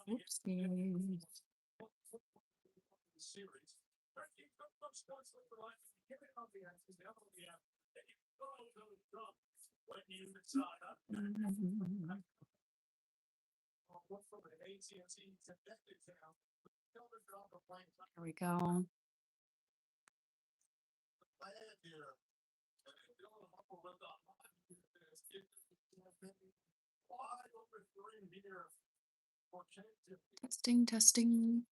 Oopsies. Here we go. Testing, testing.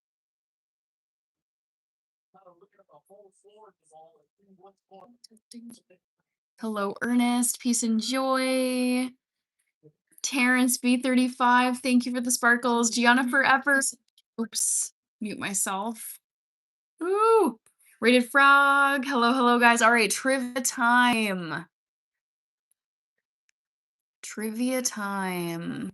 Hello, Ernest. Peace and joy. Terrence B35. Thank you for the sparkles. Gianna Forever. Oops. Mute myself. Ooh. Rated Frog. Hello, hello, guys. All right. Trivia time. Trivia time.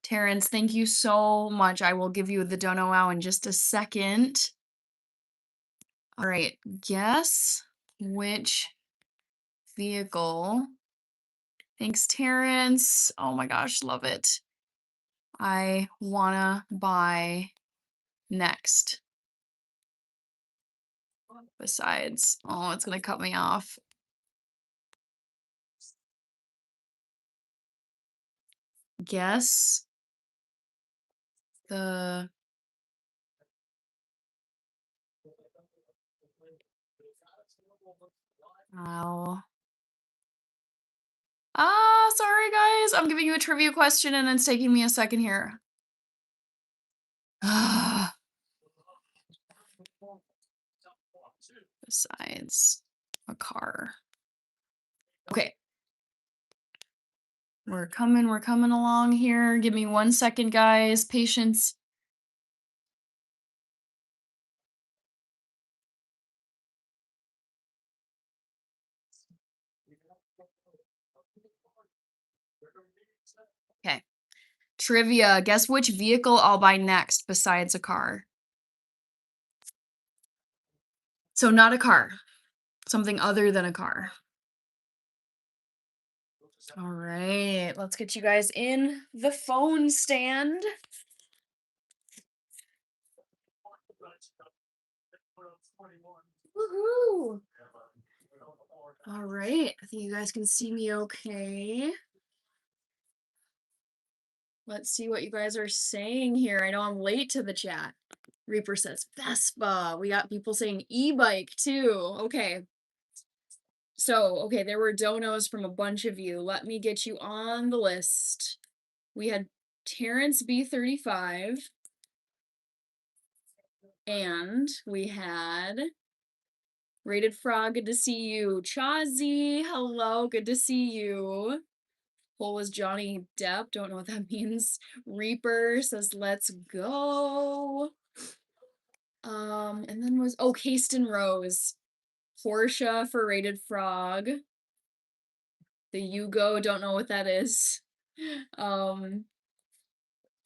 Terrence, thank you so much. I will give you the dono wow in just a second. All right, guess which vehicle. Thanks, Terrence. Oh my gosh, love it. I wanna buy next. Besides, oh, it's gonna cut me off. Guess the sorry guys. I'm giving you a trivia question and it's taking me a second here. Besides a car. Okay. We're coming along here. Give me 1 second, guys. Patience. Okay. Trivia. Guess which vehicle I'll buy next besides a car. So not a car. Something other than a car. All right. Let's get you guys in the phone stand. Woohoo! All right. I think you guys can see me okay. Let's see what you guys are saying here. I know I'm late to the chat. Reaper says Vespa. We got people saying e-bike too. Okay. So, okay, there were donos from a bunch of you. Let me get you on the list. We had Terrence B35. And we had Rated Frog, good to see you. Chazi, hello, good to see you. Poll was Johnny Depp, don't know what that means. Reaper says, let's go. And then was, oh, Kasten Rose. Portia for Rated Frog. The Yugo, don't know what that is.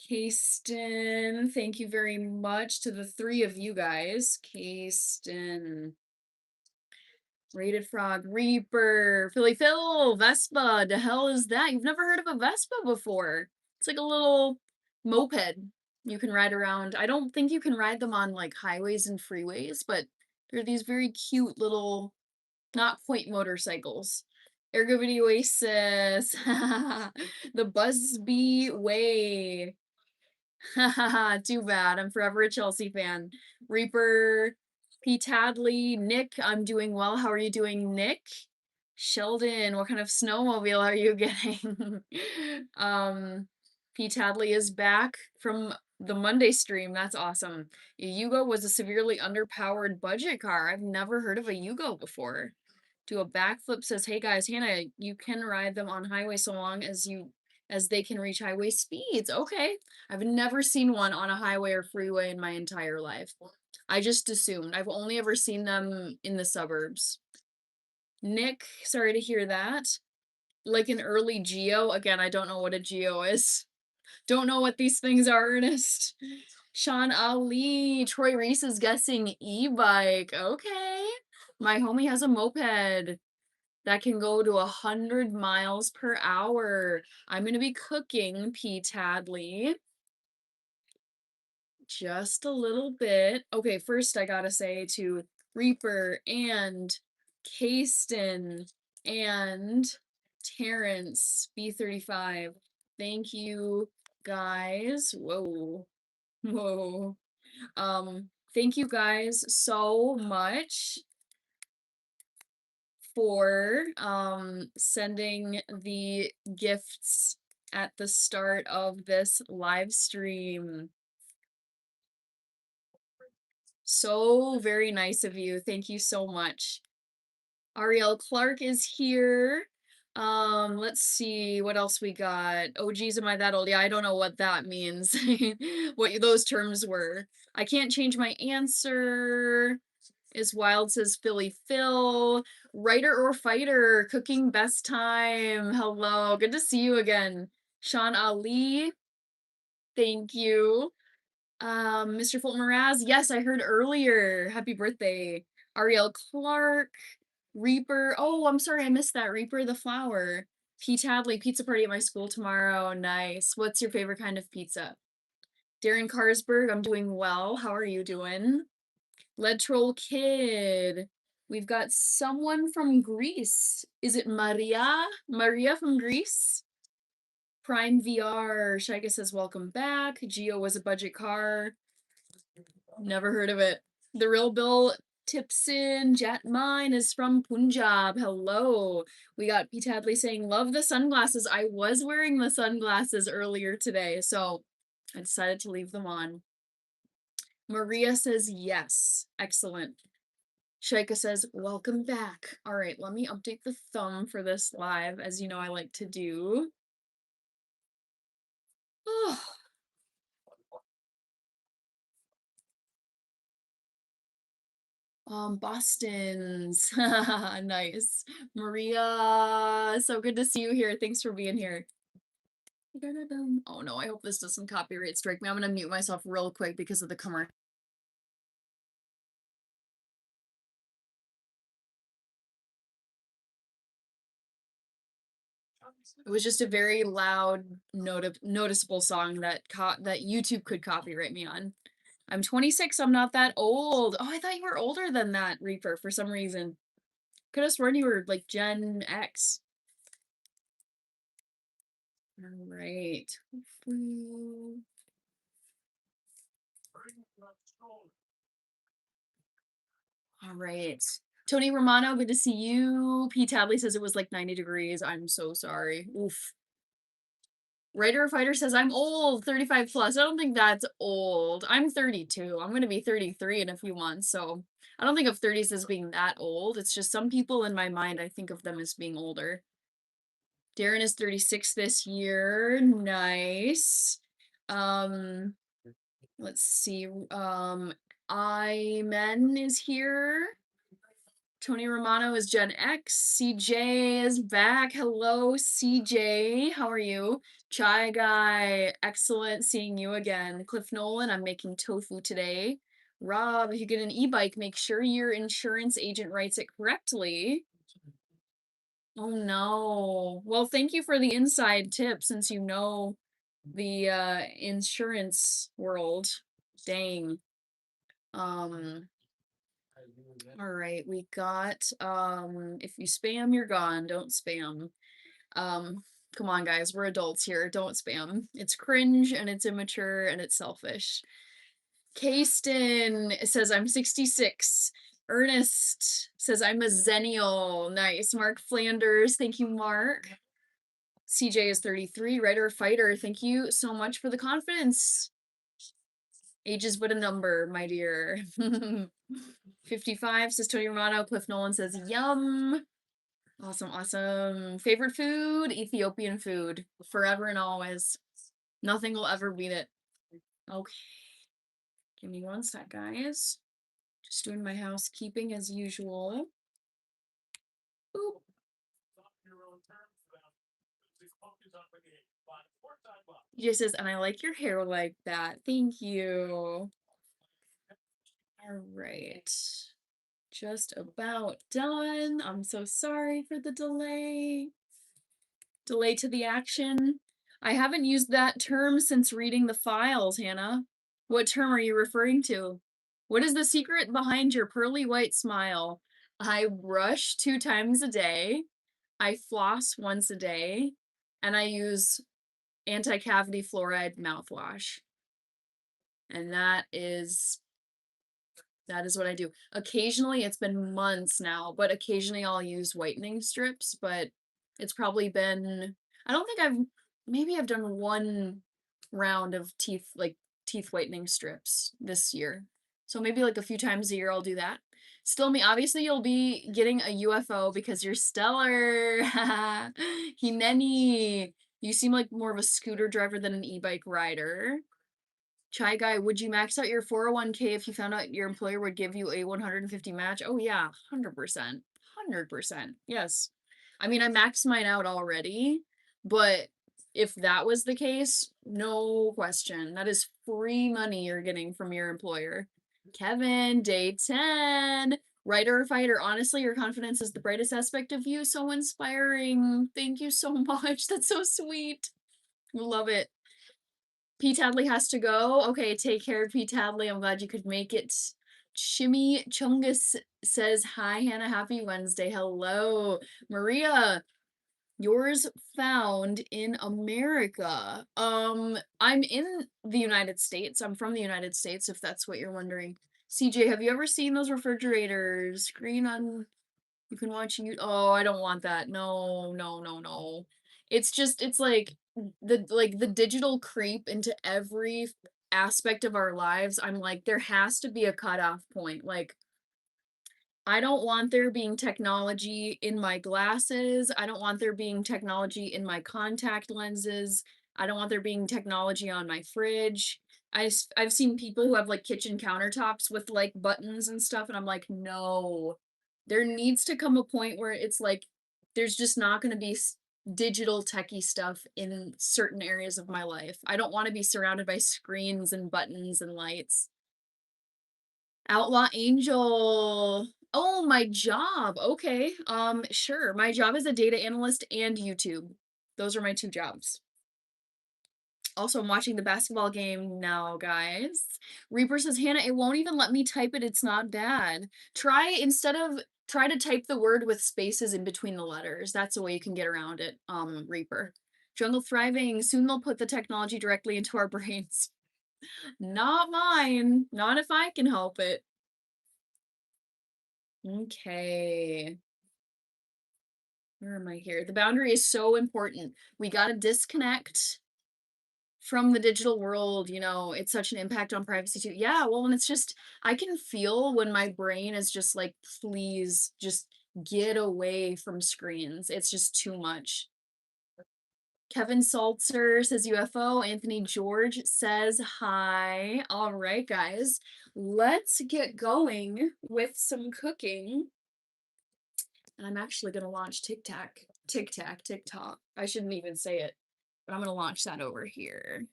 Kasten, thank you very much to the three of you guys. Kasten, Rated Frog, Reaper, Philly Phil, Vespa. The hell is that? You've never heard of a Vespa before. It's like a little moped you can ride around. I don't think you can ride them on like highways and freeways, but they're these very cute little, not quite motorcycles. Ergovity Oasis. The Busby Way. Too bad. I'm forever a Chelsea fan. Reaper, P. Tadley, Nick, I'm doing well. How are you doing, Nick? Sheldon, what kind of snowmobile are you getting? P. Tadley is back from the Monday stream. That's awesome. A Yugo was a severely underpowered budget car. I've never heard of a Yugo before. Do a backflip, says, hey guys, Hannah, you can ride them on highway so long as they can reach highway speeds. Okay. I've never seen one on a highway or freeway in my entire life. I just assumed. I've only ever seen them in the suburbs. Nick, sorry to hear that. Like an early Geo. Again, I don't know what a Geo is. Don't know what these things are, Ernest. Sean Ali. Troy Reese is guessing e-bike. Okay. My homie has a moped. that can go to 100 miles per hour. I'm gonna be cooking P. Tadley. Just a little bit. Okay, first I gotta say to Reaper and Kasten and Terrence B35. Thank you guys. Whoa. Whoa. Thank you guys so much for sending the gifts at the start of this live stream. So very nice of you. Thank you so much. Ariel Clark is here. Let's see what else we got. Oh geez, am I that old? Yeah, I don't know what that means. What those terms were. I can't change my answer. Is Wild says Philly Phil. Writer or fighter, cooking best time. Hello, good to see you again. Sean Ali, thank you. Mr. Fulton Mraz, yes, I heard earlier. Happy birthday. Ariel Clark, Reaper. Oh, I'm sorry, I missed that. Reaper the flower. P. Tadley, pizza party at my school tomorrow. Nice. What's your favorite kind of pizza? Darren Carsberg, I'm doing well. How are you doing? Lead Troll Kid. We've got someone from Greece. Is it Maria? Maria from Greece? Prime VR. Shaika says, welcome back. Geo was a budget car. Never heard of it. The Real Bill Tipson Jet Mine is from Punjab. Hello. We got P. Tadley saying, love the sunglasses. I was wearing the sunglasses earlier today, so I decided to leave them on. Maria says, yes. Excellent. Shaika says, welcome back. All right, let me update the thumb for this live, as you know I like to do. Oh. Boston's. Nice. Maria, so good to see you here. Thanks for being here. Oh no, I hope this doesn't copyright strike me. I'm gonna mute myself real quick because of the commercial. It was just a very loud, noticeable song that that YouTube could copyright me on. I'm 26, I'm not that old. Oh, I thought you were older than that, Reaper, for some reason. Could have sworn you were like Gen X. All right. All right. Tony Romano, good to see you. P. Tadley says it was like 90 degrees. I'm so sorry. Oof. Writer or Fighter says I'm old, 35 plus. I don't think that's old. I'm 32. I'm going to be 33 in a few months. So I don't think of 30s as being that old. It's just some people in my mind, I think of them as being older. Darren is 36 this year. Nice. Let's see. Imen is here. Tony Romano is Gen X. CJ is back. Hello, CJ. How are you? Chai Guy, excellent seeing you again. Cliff Nolan, I'm making tofu today. Rob, if you get an e-bike, make sure your insurance agent writes it correctly. Oh no. Well, thank you for the inside tip since you know the insurance world. Dang. All right, we got if you spam, you're gone. Don't spam. Come on guys, we're adults here. Don't spam. It's cringe and it's immature and it's selfish. Kasten says I'm 66. Ernest says I'm a zennial. Nice. Mark Flanders, thank you, Mark. CJ is 33. Writer Fighter, thank you so much for the confidence. Age is but a number, my dear. 55 says Tony Romano. Cliff Nolan says yum. Awesome, awesome. Favorite food? Ethiopian food. Forever and always. Nothing will ever beat it. Okay. Give me one sec, guys. Just doing my housekeeping as usual. Boop. He just says, and I like your hair like that. Thank you. All right. Just about done. I'm so sorry for the delay. Delay to the action. I haven't used that term since reading the files, Hannah. What term are you referring to? What is the secret behind your pearly white smile? I brush 2 times a day. I floss once a day. And I use anti-cavity fluoride mouthwash. And that is what I do. Occasionally, it's been months now, but occasionally I'll use whitening strips, but it's probably been, I don't think maybe I've done 1 round of teeth whitening strips this year. So maybe like a few times a year I'll do that. Still me, obviously you'll be getting a UFO because you're stellar. Hineni. You seem like more of a scooter driver than an e-bike rider. Chai Guy, would you max out your 401k if you found out your employer would give you a 150 match? Oh yeah, 100%. 100%. Yes. I mean, I maxed mine out already, but if that was the case, no question. That is free money you're getting from your employer. Kevin, day 10. Writer or fighter, honestly, your confidence is the brightest aspect of you. So inspiring. Thank you so much. That's so sweet. Love it. P. Tadley has to go. Okay, take care, P. Tadley. I'm glad you could make it. Shimmy Chungus says, hi, Hannah. Happy Wednesday. Hello. Maria, yours found in America. I'm in the United States. I'm from the United States, if that's what you're wondering. CJ, have you ever seen those refrigerators? Screen on you can watch you. Oh, I don't want that. No, no, no, no. It's like the digital creep into every aspect of our lives. I'm like, there has to be a cutoff point. Like, I don't want there being technology in my glasses. I don't want there being technology in my contact lenses. I don't want there being technology on my fridge. I've seen people who have like kitchen countertops with like buttons and stuff, and I'm like, no. There needs to come a point where it's like there's just not going to be digital techie stuff in certain areas of my life. I don't want to be surrounded by screens and buttons and lights. Outlaw Angel. Oh, my job. Okay. Sure. My job is a data analyst and YouTube. Those are my 2 jobs. Also, I'm watching the basketball game now, guys. Reaper says, Hannah, it won't even let me type it. It's not bad. Try to type the word with spaces in between the letters. That's a way you can get around it, Reaper. Jungle Thriving. Soon they'll put the technology directly into our brains. Not mine. Not if I can help it. Okay. Where am I here? The boundary is so important. We got to disconnect from the digital world. It's such an impact on privacy too. Yeah, well, and it's just, I can feel when my brain is just like, please just get away from screens. It's just too much. Kevin Salzer says UFO. Anthony George says hi. All right, guys, let's get going with some cooking. And I'm actually going to launch TikTok. I shouldn't even say it, but I'm going to launch that over here.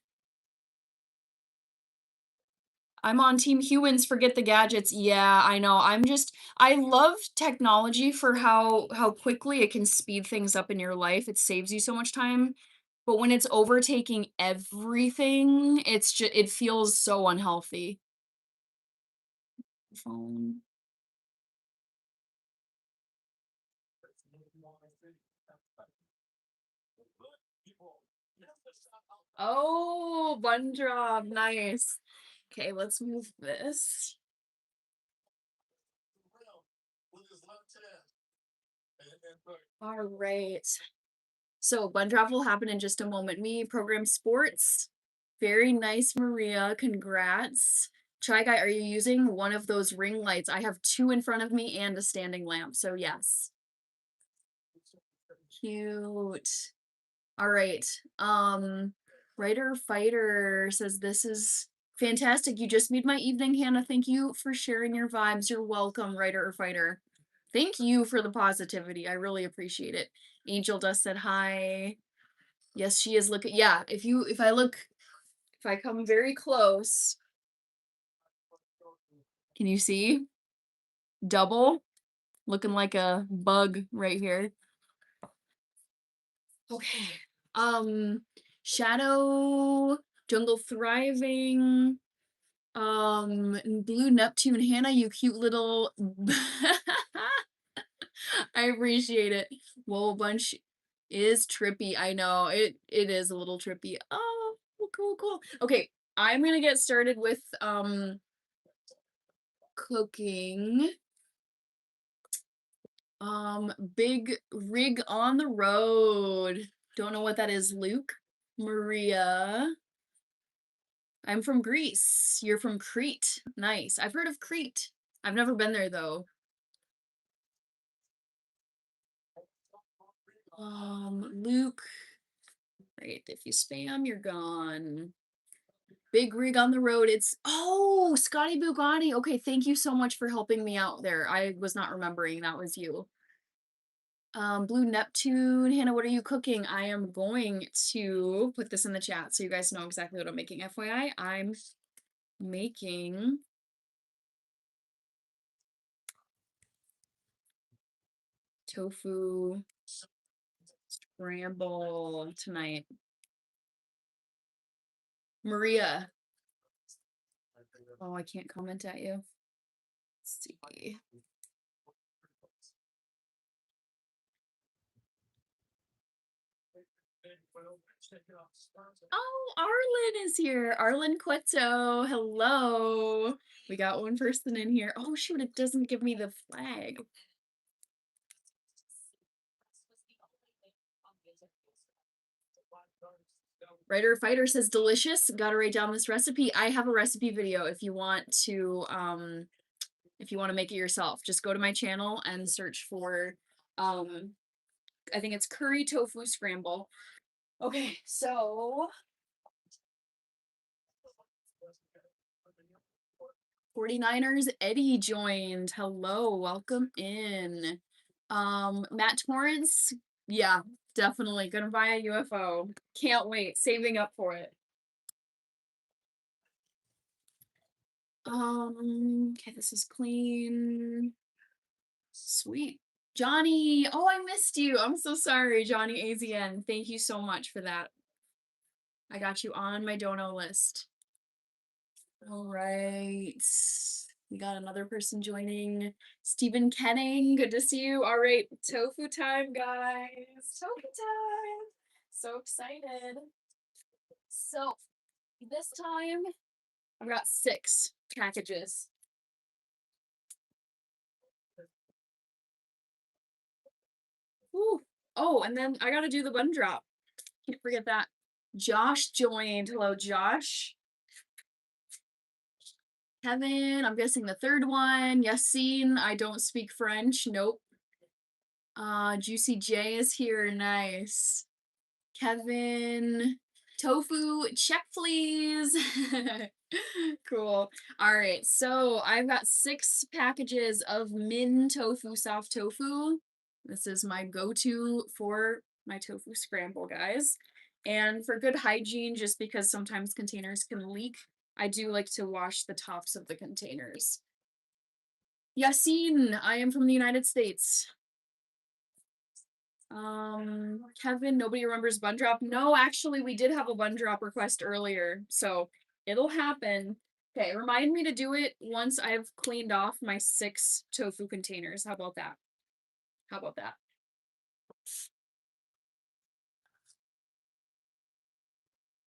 I'm on Team Humans, forget the gadgets. Yeah, I know. I love technology for how quickly it can speed things up in your life. It saves you so much time. But when it's overtaking everything, it feels so unhealthy. Phone. Oh, bun drop. Nice. Okay, let's move this. All right. So bun drop will happen in just a moment. Me, program sports. Very nice, Maria. Congrats. Chai Guy, are you using one of those ring lights? I have 2 in front of me and a standing lamp, so yes. Cute. All right. Writer Fighter says this is fantastic. You just made my evening, Hannah. Thank you for sharing your vibes. You're welcome, Writer or Fighter. Thank you for the positivity. I really appreciate it. Angel Dust said hi. Yes, she is looking. Yeah, if I come very close, can you see? Double, looking like a bug right here. Okay. Shadow, Jungle Thriving, Blue Neptune, Hannah, you cute little. I appreciate it. Whoa, Bunch is trippy. I know it is a little trippy. Oh, cool. Okay, I'm gonna get started with cooking. Big rig on the road. Don't know what that is, Luke. Maria. I'm from Greece. You're from Crete. Nice. I've heard of Crete. I've never been there though. Luke. Right, if you spam, you're gone. Big rig on the road. It's Scotty Bugatti. Okay, thank you so much for helping me out there. I was not remembering that was you. Blue Neptune. Hannah, what are you cooking? I am going to put this in the chat so you guys know exactly what I'm making. FYI, I'm making tofu scramble tonight. Maria. Oh, I can't comment at you. Let's see. Oh, Arlen is here. Arlen Quetzo. Hello. We got one person in here. Oh, shoot, it doesn't give me the flag. Writer Fighter says delicious. Gotta write down this recipe. I have a recipe video if you want to make it yourself. Just go to my channel and search for I think it's curry tofu scramble. Okay, so 49ers Eddie joined. Hello, welcome in. Matt Torrance, yeah, definitely gonna buy a UFO. Can't wait, saving up for it. Okay, this is clean. Sweet. Johnny, oh, I missed you. I'm so sorry, Johnny AZN. Thank you so much for that. I got you on my dono list. All right. We got another person joining. Stephen Kenning, good to see you. All right, tofu time, guys. Tofu time. So excited. So this time I've got 6 packages. Ooh. Oh, and then I gotta do the bun drop. Can't forget that. Josh joined. Hello, Josh. Kevin, I'm guessing the third one. Yassine, I don't speak French. Nope. Juicy J is here. Nice. Kevin, tofu, check please. Cool. All right, so I've got 6 packages of Min Tofu Soft Tofu. This is my go-to for my tofu scramble, guys. And for good hygiene, just because sometimes containers can leak, I do like to wash the tops of the containers. Yassine, I am from the United States. Kevin, nobody remembers bun drop. No, actually, we did have a bun drop request earlier, so it'll happen. Okay, remind me to do it once I've cleaned off my 6 tofu containers. How about that? How about that?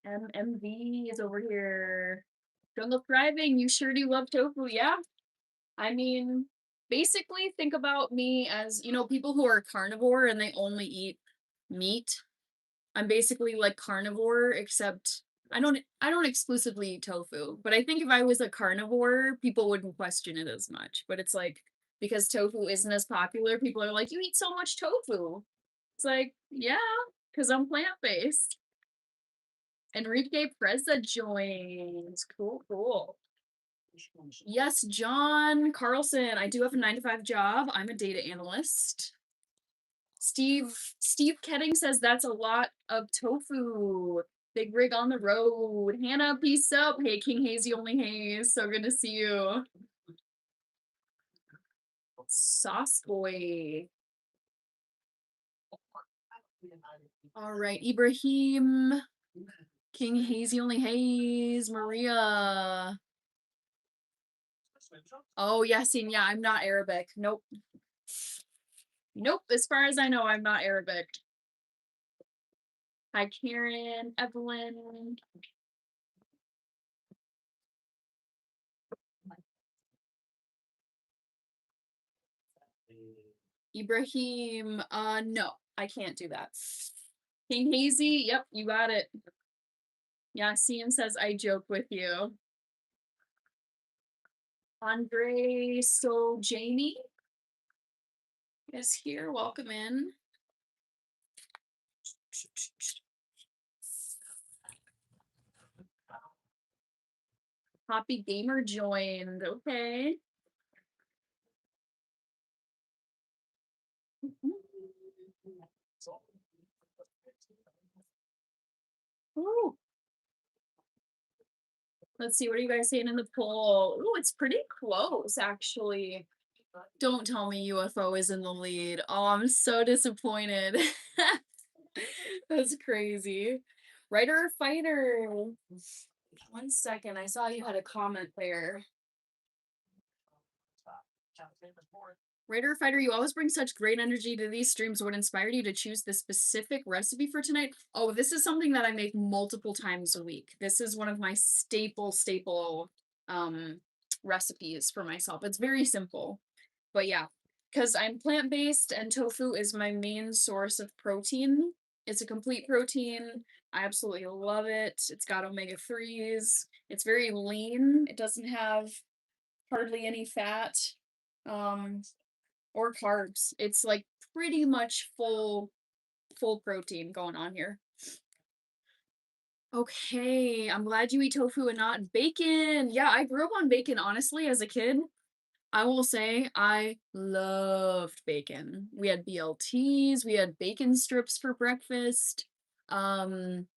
MMV is over here. Jungle Thriving, you sure do love tofu, yeah? I mean, basically think about me as, people who are carnivore and they only eat meat. I'm basically like carnivore, except I don't exclusively eat tofu. But I think if I was a carnivore, people wouldn't question it as much. But it's like because tofu isn't as popular, people are like, you eat so much tofu. It's like, yeah, because I'm plant-based. Enrique Preza joins. Cool. Yes, John Carlson. I do have a 9-to-5 job. I'm a data analyst. Steve Ketting says that's a lot of tofu. Big rig on the road. Hannah, peace up. Hey, King Hazy only Haze. So good to see you. Sauce boy. All right, Ibrahim. King Hazy Only Haze. Maria. Oh, Yasin. Yeah, I'm not Arabic. Nope. Nope. As far as I know, I'm not Arabic. Hi, Karen. Evelyn. Ibrahim. No, I can't do that. King Hazy. Yep, you got it. Yasin says, I joke with you. Andre So Jamie is here. Welcome in. Poppy Gamer joined. Okay. Ooh. Let's see, what are you guys saying in the poll? Ooh, it's pretty close, actually. Don't tell me UFO is in the lead. Oh, I'm so disappointed. That's crazy. Writer or fighter? 1 second, I saw you had a comment there. Writer or fighter, you always bring such great energy to these streams. What inspired you to choose this specific recipe for tonight? Oh, this is something that I make multiple times a week. This is one of my staple recipes for myself. It's very simple. But yeah, because I'm plant-based and tofu is my main source of protein. It's a complete protein. I absolutely love it. It's got omega-3s. It's very lean. It doesn't have hardly any fat or carbs. It's like pretty much full protein going on here. Okay, I'm glad you eat tofu and not bacon. Yeah, I grew up on bacon, honestly, as a kid. I will say I loved bacon. We had BLTs, we had bacon strips for breakfast. I'm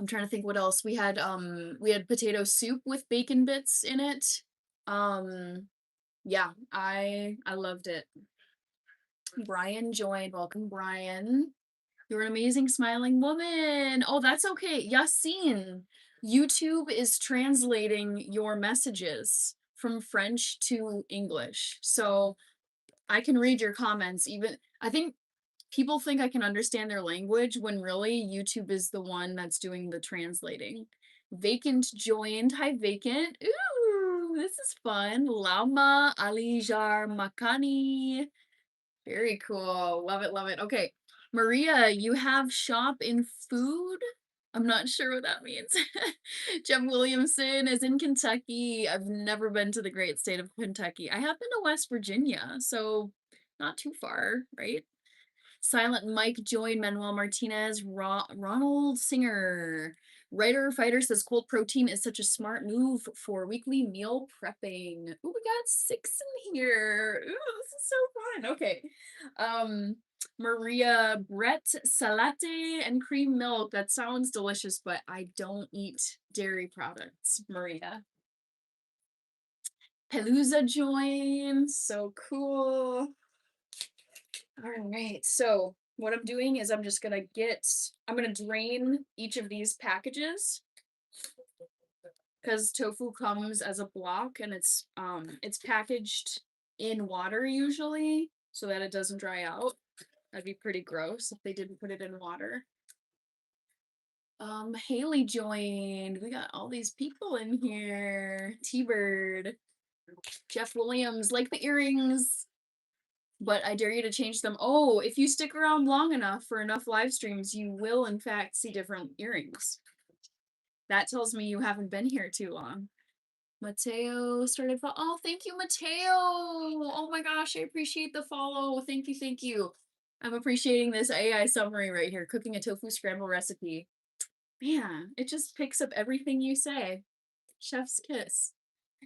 trying to think what else. We had potato soup with bacon bits in it. Yeah, I loved it. Brian joined. Welcome, Brian. You're an amazing smiling woman. Oh, that's okay. Yassine, YouTube is translating your messages from French to English. So I can read your comments. Even I think people think I can understand their language when really YouTube is the one that's doing the translating. Vacant joined. Hi, Vacant. Ooh, this is fun. Lama Alijar Makani. Very cool. Love it, love it. Okay. Maria, you have shop in food? I'm not sure what that means. Jeff Williamson is in Kentucky. I've never been to the great state of Kentucky. I have been to West Virginia, so not too far, right? Silent Mike joined. Manuel Martinez, Ronald Singer. Writer Fighter says cold protein is such a smart move for weekly meal prepping. Ooh, we got 6 in here. Ooh, this is so fun. Okay. Maria, Brett, salate, and cream milk. That sounds delicious, but I don't eat dairy products, Maria. Pelusa joins. So cool. All right, so what I'm doing is I'm gonna drain each of these packages because tofu comes as a block and it's packaged in water usually so that it doesn't dry out. That'd be pretty gross if they didn't put it in water. Haley joined. We got all these people in here. T-Bird. Jeff Williams, like the earrings. But I dare you to change them. Oh, if you stick around long enough for enough live streams, you will in fact see different earrings. That tells me you haven't been here too long. Mateo started oh, thank you, Mateo. Oh my gosh, I appreciate the follow. Thank you, thank you. I'm appreciating this AI summary right here. Cooking a tofu scramble recipe. Man, it just picks up everything you say. Chef's kiss.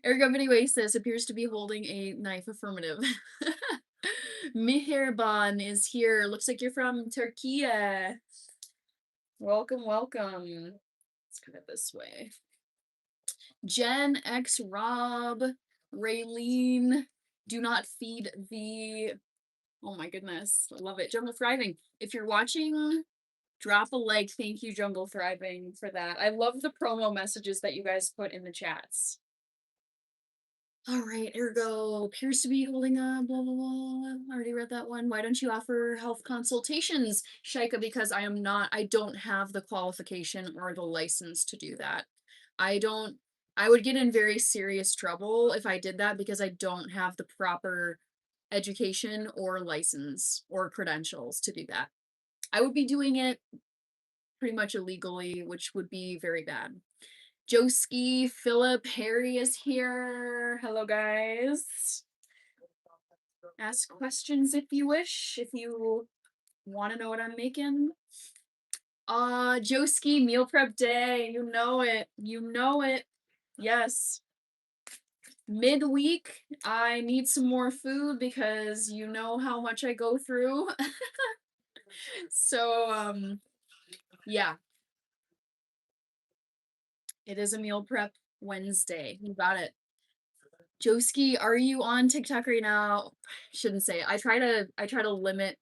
Ergo Oasis appears to be holding a knife. Affirmative. Mihirban is here. Looks like you're from Turkey. Welcome, welcome. Let's put it this way. Jen X Rob, Raylene. Do not feed the, oh my goodness, I love it. Jungle Thriving. If you're watching, drop a like. Thank you, Jungle Thriving, for that. I love the promo messages that you guys put in the chats. All right, ergo appears to be holding a blah blah blah. Already read that one. Why don't you offer health consultations, Shaika? Because I don't have the qualification or the license to do that. I would get in very serious trouble if I did that because I don't have the proper education or license or credentials to do that. I would be doing it pretty much illegally, which would be very bad. Joski, Philip, Harry is here. Hello, guys. Ask questions if you wish, if you want to know what I'm making. Joski, meal prep day. You know it. You know it. Yes. Midweek, I need some more food because you know how much I go through. So, yeah. It is a meal prep Wednesday. You got it. Joski, are you on TikTok right now? Shouldn't say. I try to limit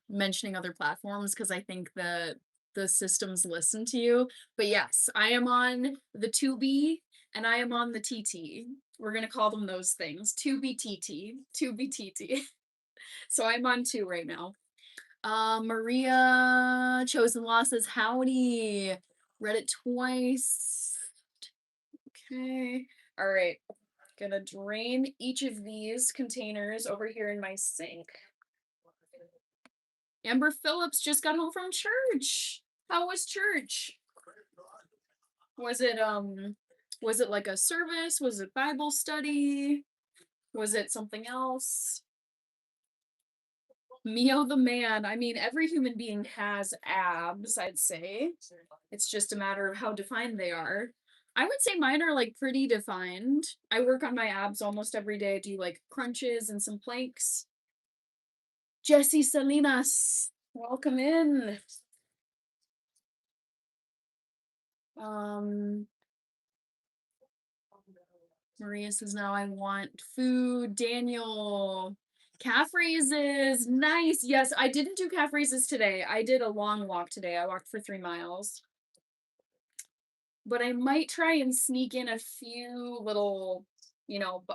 mentioning other platforms because I think the systems listen to you. But yes, I am on the 2B and I am on the TT. We're gonna call them those things. 2B TT. 2B TT. So I'm on 2 right now. Maria Chosen Losses, howdy. Read it twice. Okay. All right. Gonna drain each of these containers over here in my sink. Amber Phillips just got home from church. How was church? Was it like a service? Was it Bible study? Was it something else? Mio the man. I mean, every human being has abs, I'd say. It's just a matter of how defined they are. I would say mine are like pretty defined. I work on my abs almost every day. I do like crunches and some planks. Jesse Salinas, welcome in. Maria says, now I want food. Daniel, calf raises. Nice. Yes, I didn't do calf raises today. I did a long walk today. I walked for 3 miles. But I might try and sneak in a few little,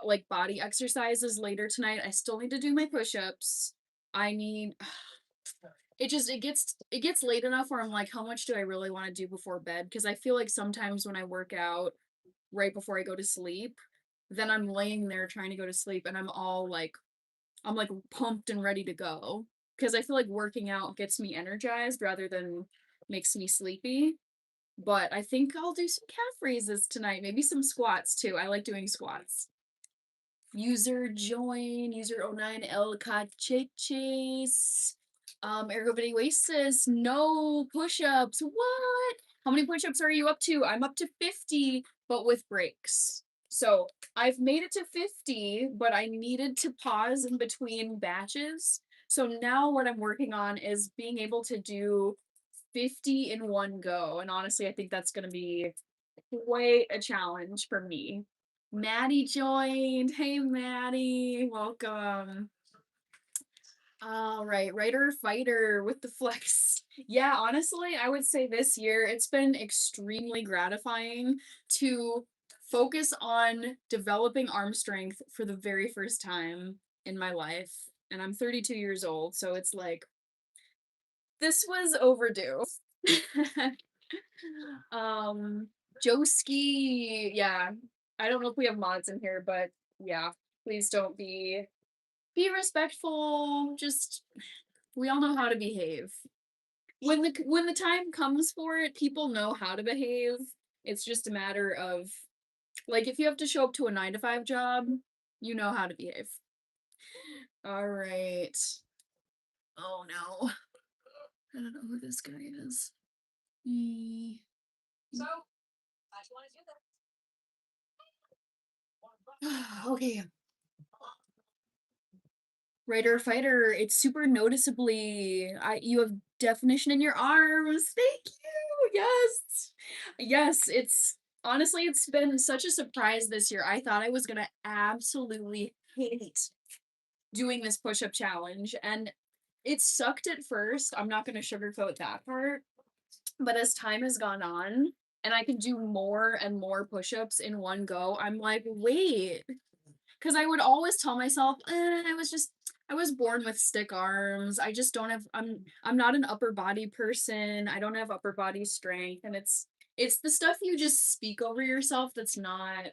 like body exercises later tonight. I still need to do my push-ups. I need it gets late enough where I'm like, how much do I really want to do before bed? Because I feel like sometimes when I work out right before I go to sleep, then I'm laying there trying to go to sleep and I'm like pumped and ready to go. Because I feel like working out gets me energized rather than makes me sleepy. But I think I'll do some calf raises tonight. Maybe some squats too. I like doing squats. User join, user 09 El Cacheches. Ergo Oasis, no push-ups. What? How many push-ups are you up to? I'm up to 50, but with breaks. So I've made it to 50, but I needed to pause in between batches. So now what I'm working on is being able to do 50 in one go. And honestly, I think that's going to be quite a challenge for me. Maddie joined. Hey, Maddie. Welcome. All right, writer fighter with the flex. Yeah, honestly, I would say this year it's been extremely gratifying to focus on developing arm strength for the very first time in my life. And I'm 32 years old, so it's like this was overdue. Joski, yeah. I don't know if we have mods in here, but yeah, please don't be respectful. Just we all know how to behave. When the time comes for it, people know how to behave. It's just a matter of like if you have to show up to a 9 to 5 job, you know how to behave. All right. Oh no. I don't know who this guy is. So, I just want to do that. Okay. Writer fighter, it's super noticeably. You have definition in your arms. Thank you. Yes. Yes, it's honestly it's been such a surprise this year. I thought I was gonna absolutely hate doing this push-up challenge, and it sucked at first. I'm not going to sugarcoat that part. But as time has gone on and I can do more and more push-ups in one go, I'm like, wait. Because I would always tell myself, I was born with stick arms. I just don't have I'm not an upper body person. I don't have upper body strength. And it's the stuff you just speak over yourself that's not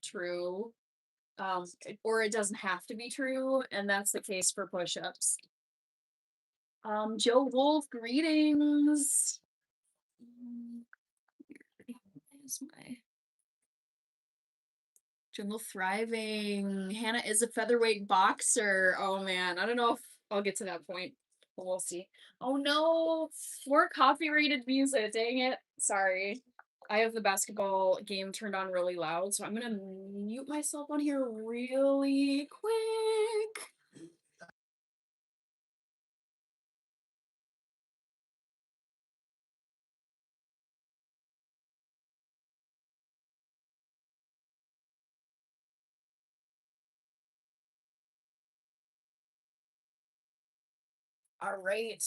true. Or it doesn't have to be true, and that's the case for push-ups. Joe Wolf, greetings. Where's my Jungle Thriving? Hannah is a featherweight boxer. Oh man, I don't know if I'll get to that point, but we'll see. Oh no, more copyrighted music. Dang it. Sorry. I have the basketball game turned on really loud, so I'm gonna mute myself on here really quick. All right.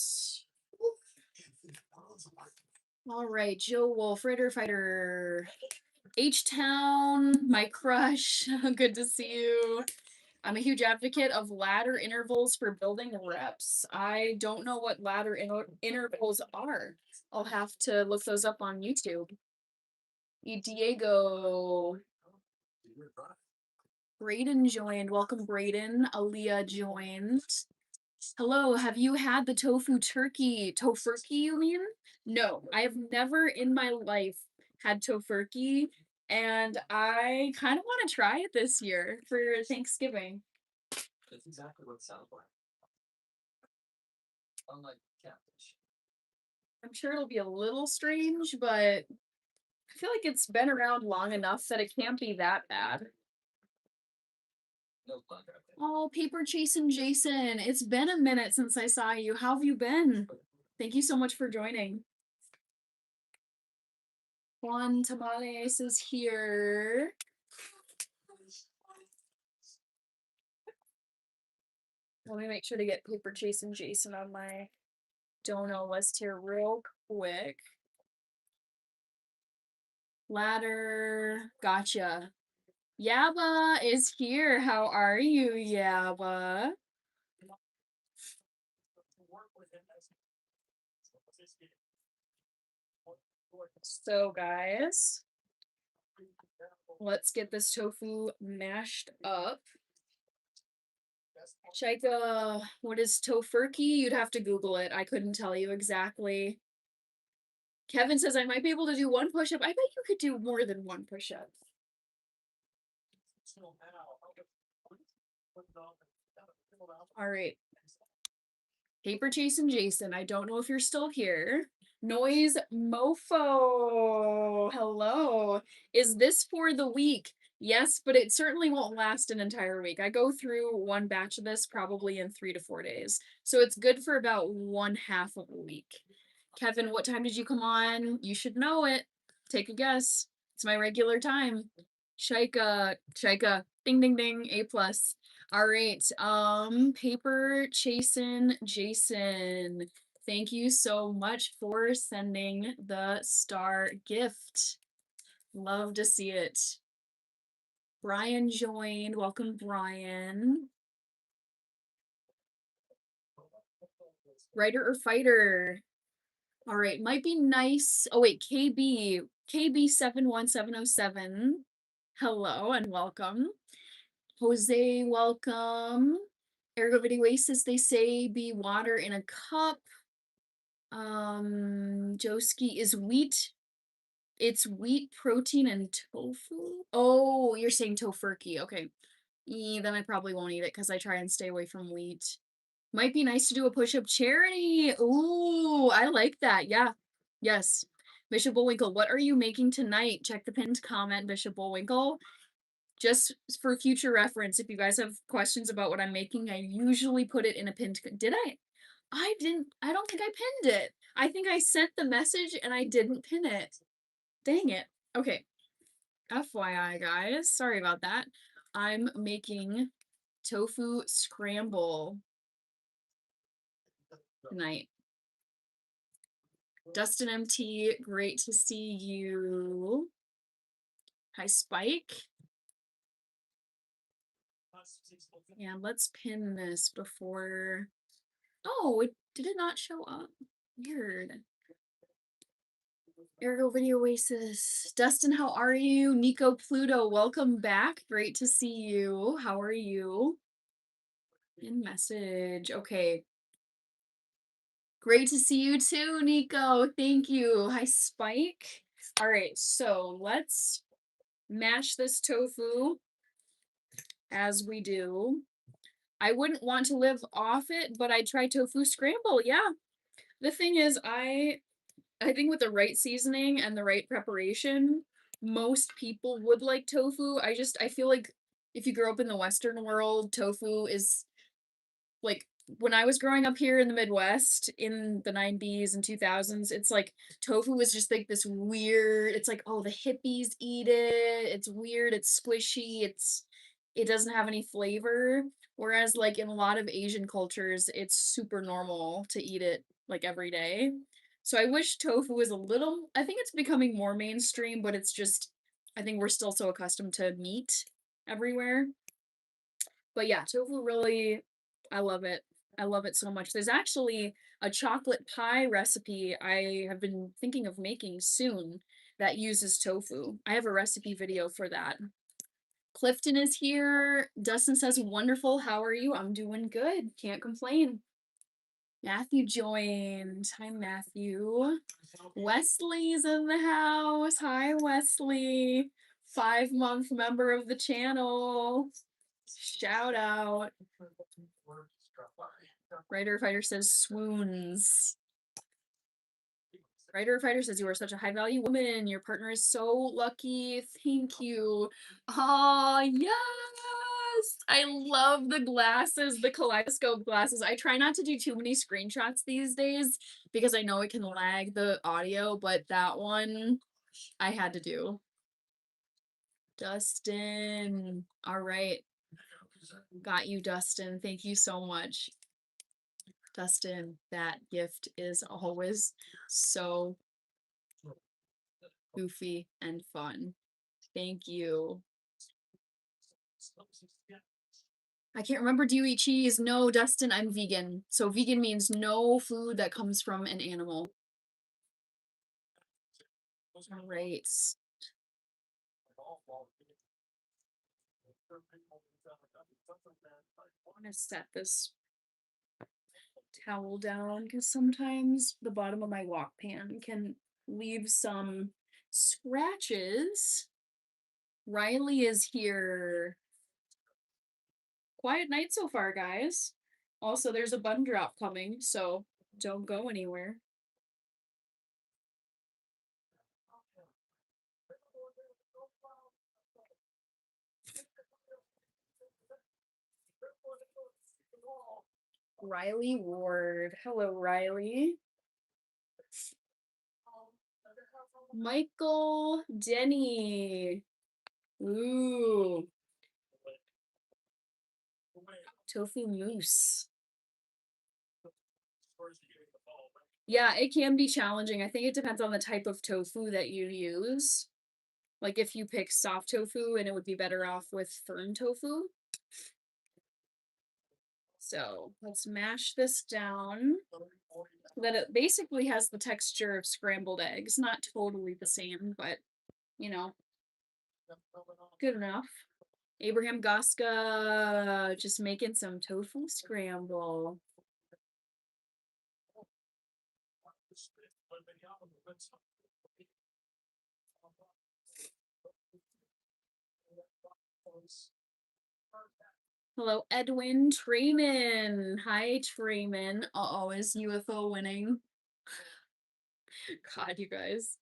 All right, Joe Wolf, Ritter Fighter, H-Town, my crush. Good to see you. I'm a huge advocate of ladder intervals for building reps. I don't know what ladder intervals are. I'll have to look those up on YouTube. Diego. Braden joined. Welcome, Braden. Aaliyah joined. Hello, have you had the tofu turkey? Tofurkey, you mean? No, I have never in my life had tofurkey, and I kind of want to try it this year for Thanksgiving. That's exactly what it sounds like. Unlike catfish. I'm sure it'll be a little strange, but I feel like it's been around long enough that it can't be that bad. Oh, Paper Chasing Jason. It's been a minute since I saw you. How have you been? Thank you so much for joining. Juan Tamales is here. Let me make sure to get Paper Chasing Jason on my dono list here real quick. Ladder. Gotcha. Yaba is here. How are you, Yaba? So, guys, let's get this tofu mashed up. Shaika, what is tofurkey? You'd have to Google it. I couldn't tell you exactly. Kevin says I might be able to do one push-up. I bet you could do more than one push-up. All right. Paper Chasing Jason. I don't know if you're still here. Noise Mofo. Hello. Is this for the week? Yes, but it certainly won't last an entire week. I go through one batch of this probably in 3 to 4 days. So it's good for about 1/2 of a week. Kevin, what time did you come on? You should know it. Take a guess. It's my regular time. Shaika, ding ding ding, A+. All right. Paper Chasin Jason. Thank you so much for sending the star gift. Love to see it. Brian joined. Welcome, Brian. Writer or fighter? All right, might be nice. Oh wait, KB71707. Hello and welcome. Jose, welcome. Ergo Video Oasis, they say be water in a cup. Joski is wheat. It's wheat, protein, and tofu. Oh, you're saying tofurkey. Okay. Then I probably won't eat it because I try and stay away from wheat. Might be nice to do a push-up charity. Ooh, I like that. Yeah. Yes. Bishop Bullwinkle, what are you making tonight? Check the pinned comment, Bishop Bullwinkle. Just for future reference, if you guys have questions about what I'm making, I usually put it in a pinned. Did I? I don't think I pinned it. I think I sent the message and I didn't pin it. Dang it. Okay. FYI, guys. Sorry about that. I'm making Tofu Scramble tonight. Dustin MT, great to see you. Hi, Spike. Yeah, let's pin this before. Oh, did it not show up? Weird. Ergo Video Oasis. Dustin, how are you? Nico Pluto, welcome back. Great to see you. How are you? In message. Okay. Great to see you too, Nico. Thank you. Hi, Spike. All right, so let's mash this tofu as we do. I wouldn't want to live off it, but I'd try tofu scramble. Yeah. The thing is, I think with the right seasoning and the right preparation, most people would like tofu. I feel like if you grow up in the Western world, tofu is like when I was growing up here in the Midwest in the 90s and 2000s, it's like tofu was just like this weird, it's like, oh, the hippies eat it. It's weird, it's squishy, it doesn't have any flavor. Whereas like in a lot of Asian cultures, it's super normal to eat it like every day. So I wish tofu was a little, I think it's becoming more mainstream, but it's just, I think we're still so accustomed to meat everywhere. But yeah, tofu really, I love it. I love it so much. There's actually a chocolate pie recipe I have been thinking of making soon that uses tofu. I have a recipe video for that. Clifton is here. Dustin says, wonderful. How are you? I'm doing good. Can't complain. Matthew joined. Hi, Matthew. Wesley's in the house. Hi, Wesley. 5-month member of the channel. Shout out. Writer Fighter says swoons. Writer Fighter says you are such a high value woman. Your partner is so lucky. Thank you. Oh, yes. I love the glasses, the kaleidoscope glasses. I try not to do too many screenshots these days because I know it can lag the audio, but that one I had to do. Dustin. All right. Got you, Dustin. Thank you so much. Dustin, that gift is always so goofy and fun. Thank you. I can't remember, do you eat cheese? No, Dustin, I'm vegan. So vegan means no food that comes from an animal. All right. I'm gonna set this towel down because sometimes the bottom of my wok pan can leave some scratches. Riley is here. Quiet night so far, guys. Also, there's a bun drop coming, so don't go anywhere. Riley Ward. Hello, Riley. Michael Denny. Ooh. Tofu mousse. Yeah, it can be challenging. I think it depends on the type of tofu that you use. Like if you pick soft tofu, and it would be better off with firm tofu. So let's mash this down so that it basically has the texture of scrambled eggs. Not totally the same, but you know, good enough. Abraham Goska just making some tofu scramble. Hello, Edwin Trayman. Hi, Trayman. Uh-oh, is UFO winning? God, you guys.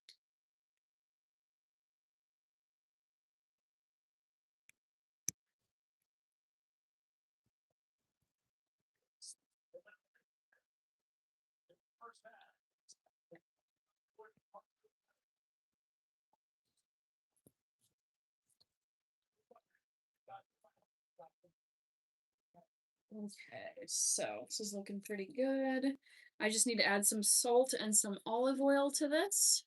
Okay, so this is looking pretty good. I just need to add some salt and some olive oil to this.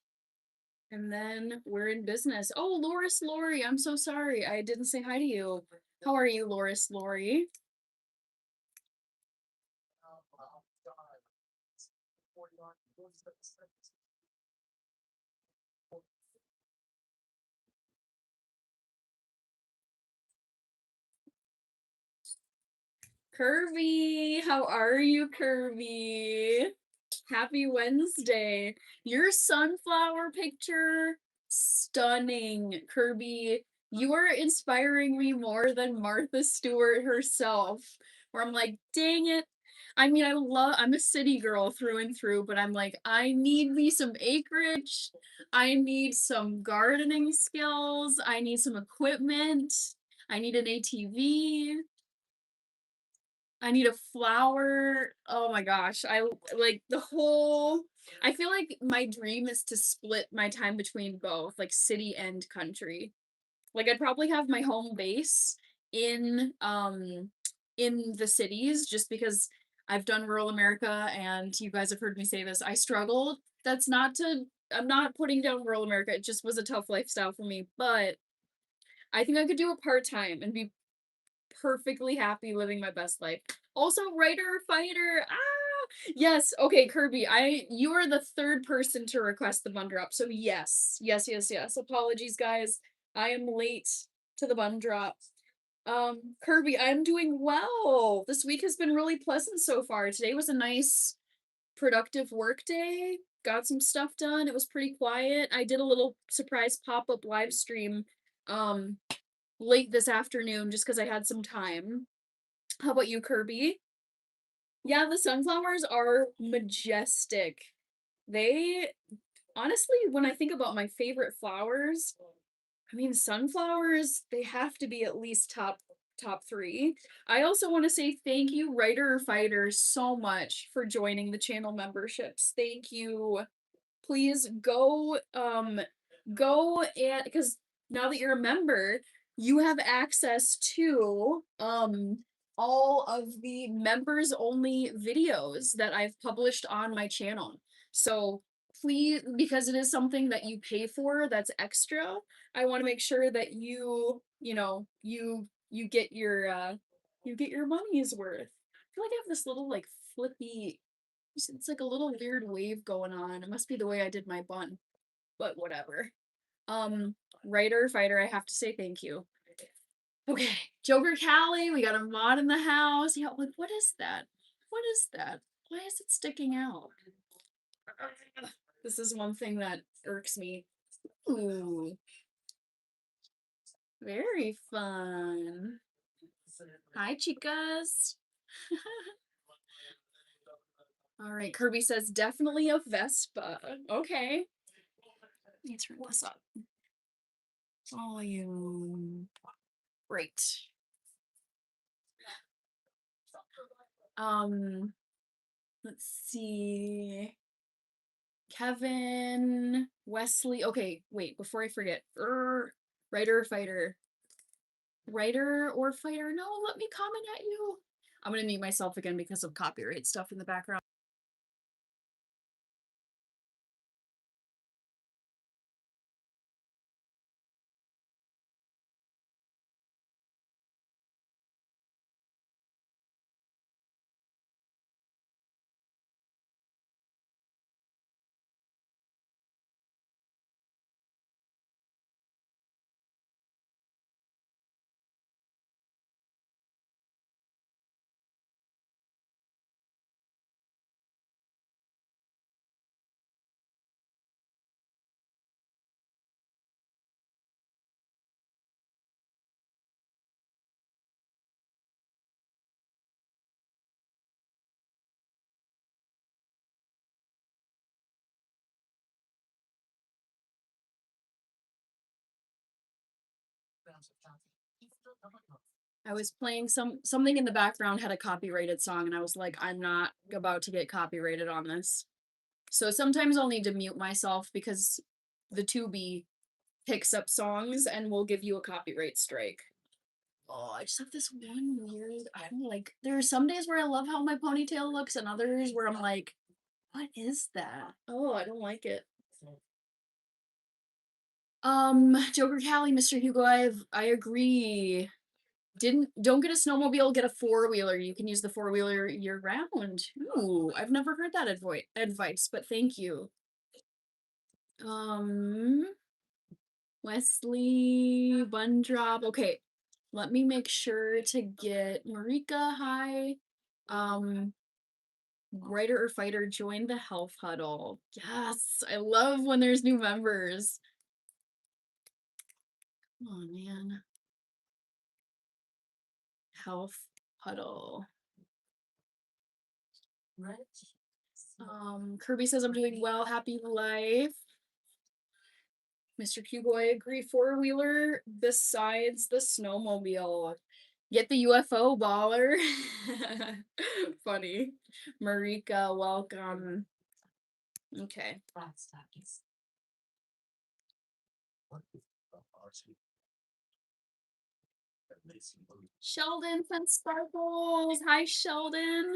And then we're in business. Oh, Loris Lori, I'm so sorry. I didn't say hi to you. How are you, Loris Lori? Kirby, how are you, Kirby? Happy Wednesday. Your sunflower picture, stunning. Kirby, you are inspiring me more than Martha Stewart herself. Where I'm like, dang it. I mean, I'm a city girl through and through, but I'm like, I need me some acreage. I need some gardening skills. I need some equipment. I need an ATV. I need a flower. Oh my gosh. I like the whole I feel like my dream is to split my time between both, like city and country. Like I'd probably have my home base in the cities just because I've done rural America and you guys have heard me say this. I struggled. That's not to I'm not putting down rural America. It just was a tough lifestyle for me, but I think I could do it part-time and be perfectly happy living my best life. Also, writer, fighter. Ah, yes. Okay, Kirby. You are the third person to request the bun drop. So yes, yes, yes, yes. Apologies, guys. I am late to the bun drop. Kirby, I'm doing well. This week has been really pleasant so far. Today was a nice, productive work day. Got some stuff done. It was pretty quiet. I did a little surprise pop-up live stream um late this afternoon just because I had some time. How about you, Kirby? Yeah, the sunflowers are majestic. They honestly, when I think about my favorite flowers, I mean sunflowers, they have to be at least top three. I also want to say thank you, Writer or Fighter, so much for joining the channel memberships. Thank you. Please go and because now that you're a member, you have access to all of the members only videos that I've published on my channel. So please, because it is something that you pay for that's extra, I want to make sure that you get your money's worth. I feel like I have this little like flippy it's like a little weird wave going on. It must be the way I did my bun, but whatever. Writer, fighter, I have to say thank you. Okay, Joker Callie, we got a mod in the house. Yeah, like what is that? What is that? Why is it sticking out? This is one thing that irks me. Ooh, very fun. Hi, chicas. All right, Kirby says definitely a Vespa. Okay. Let me turn this up. Volume. Great. Um, let's see. Kevin, Wesley. Okay, wait, before I forget. Writer or fighter? Writer or fighter? No, let me comment at you. I'm gonna mute myself again because of copyright stuff in the background. I was playing something in the background had a copyrighted song and I was like, I'm not about to get copyrighted on this. So sometimes I'll need to mute myself because the Tubi picks up songs and will give you a copyright strike. Oh, I just have this one weird. I don't like. There are some days where I love how my ponytail looks, and others where I'm like, what is that? Oh, I don't like it. Joker Callie, Mr. Hugo, I agree. Don't get a snowmobile, get a four-wheeler. You can use the four-wheeler year round. Ooh, I've never heard that advice, but thank you. Um, Wesley, Bun Drop. Okay, let me make sure to get Marika. Hi. Writer or fighter, join the health huddle. Yes, I love when there's new members. Come on, man. Health huddle. Kirby says I'm doing well. Happy life. Mr. Hugo, I agree. Four-wheeler besides the snowmobile. Get the UFO baller. Funny. Marika, welcome. Okay. Sheldon sent sparkles. Hi, Sheldon.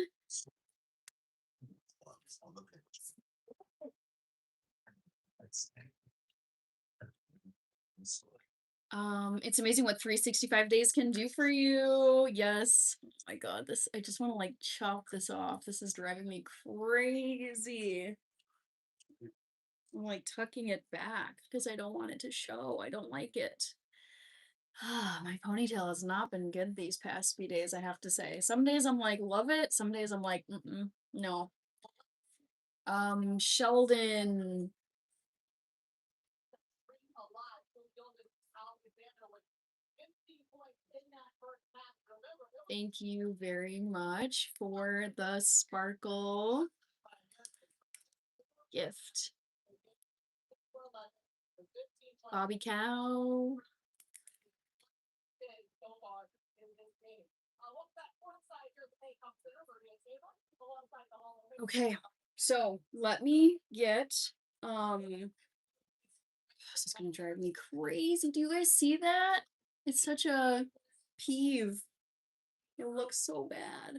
It's amazing what 365 days can do for you. Yes. Oh my god, this I just want to like chop this off. This is driving me crazy. I'm like tucking it back because I don't want it to show. I don't like it. My ponytail has not been good these past few days, I have to say. Some days I'm like, love it. Some days I'm like, no. Sheldon. Thank you very much for the sparkle gift. Bobby Cow. Okay, so let me get this is gonna drive me crazy. Do you guys see that? It's such a peeve. It looks so bad.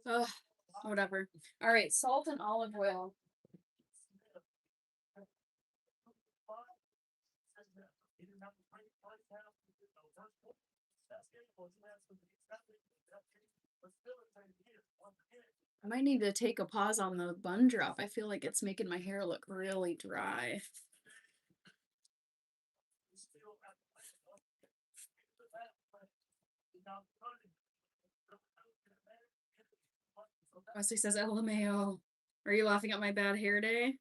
Ugh, whatever. All right, salt and olive oil. I might need to take a pause on the bun drop. I feel like it's making my hair look really dry. Wesley says LMAO. Are you laughing at my bad hair day?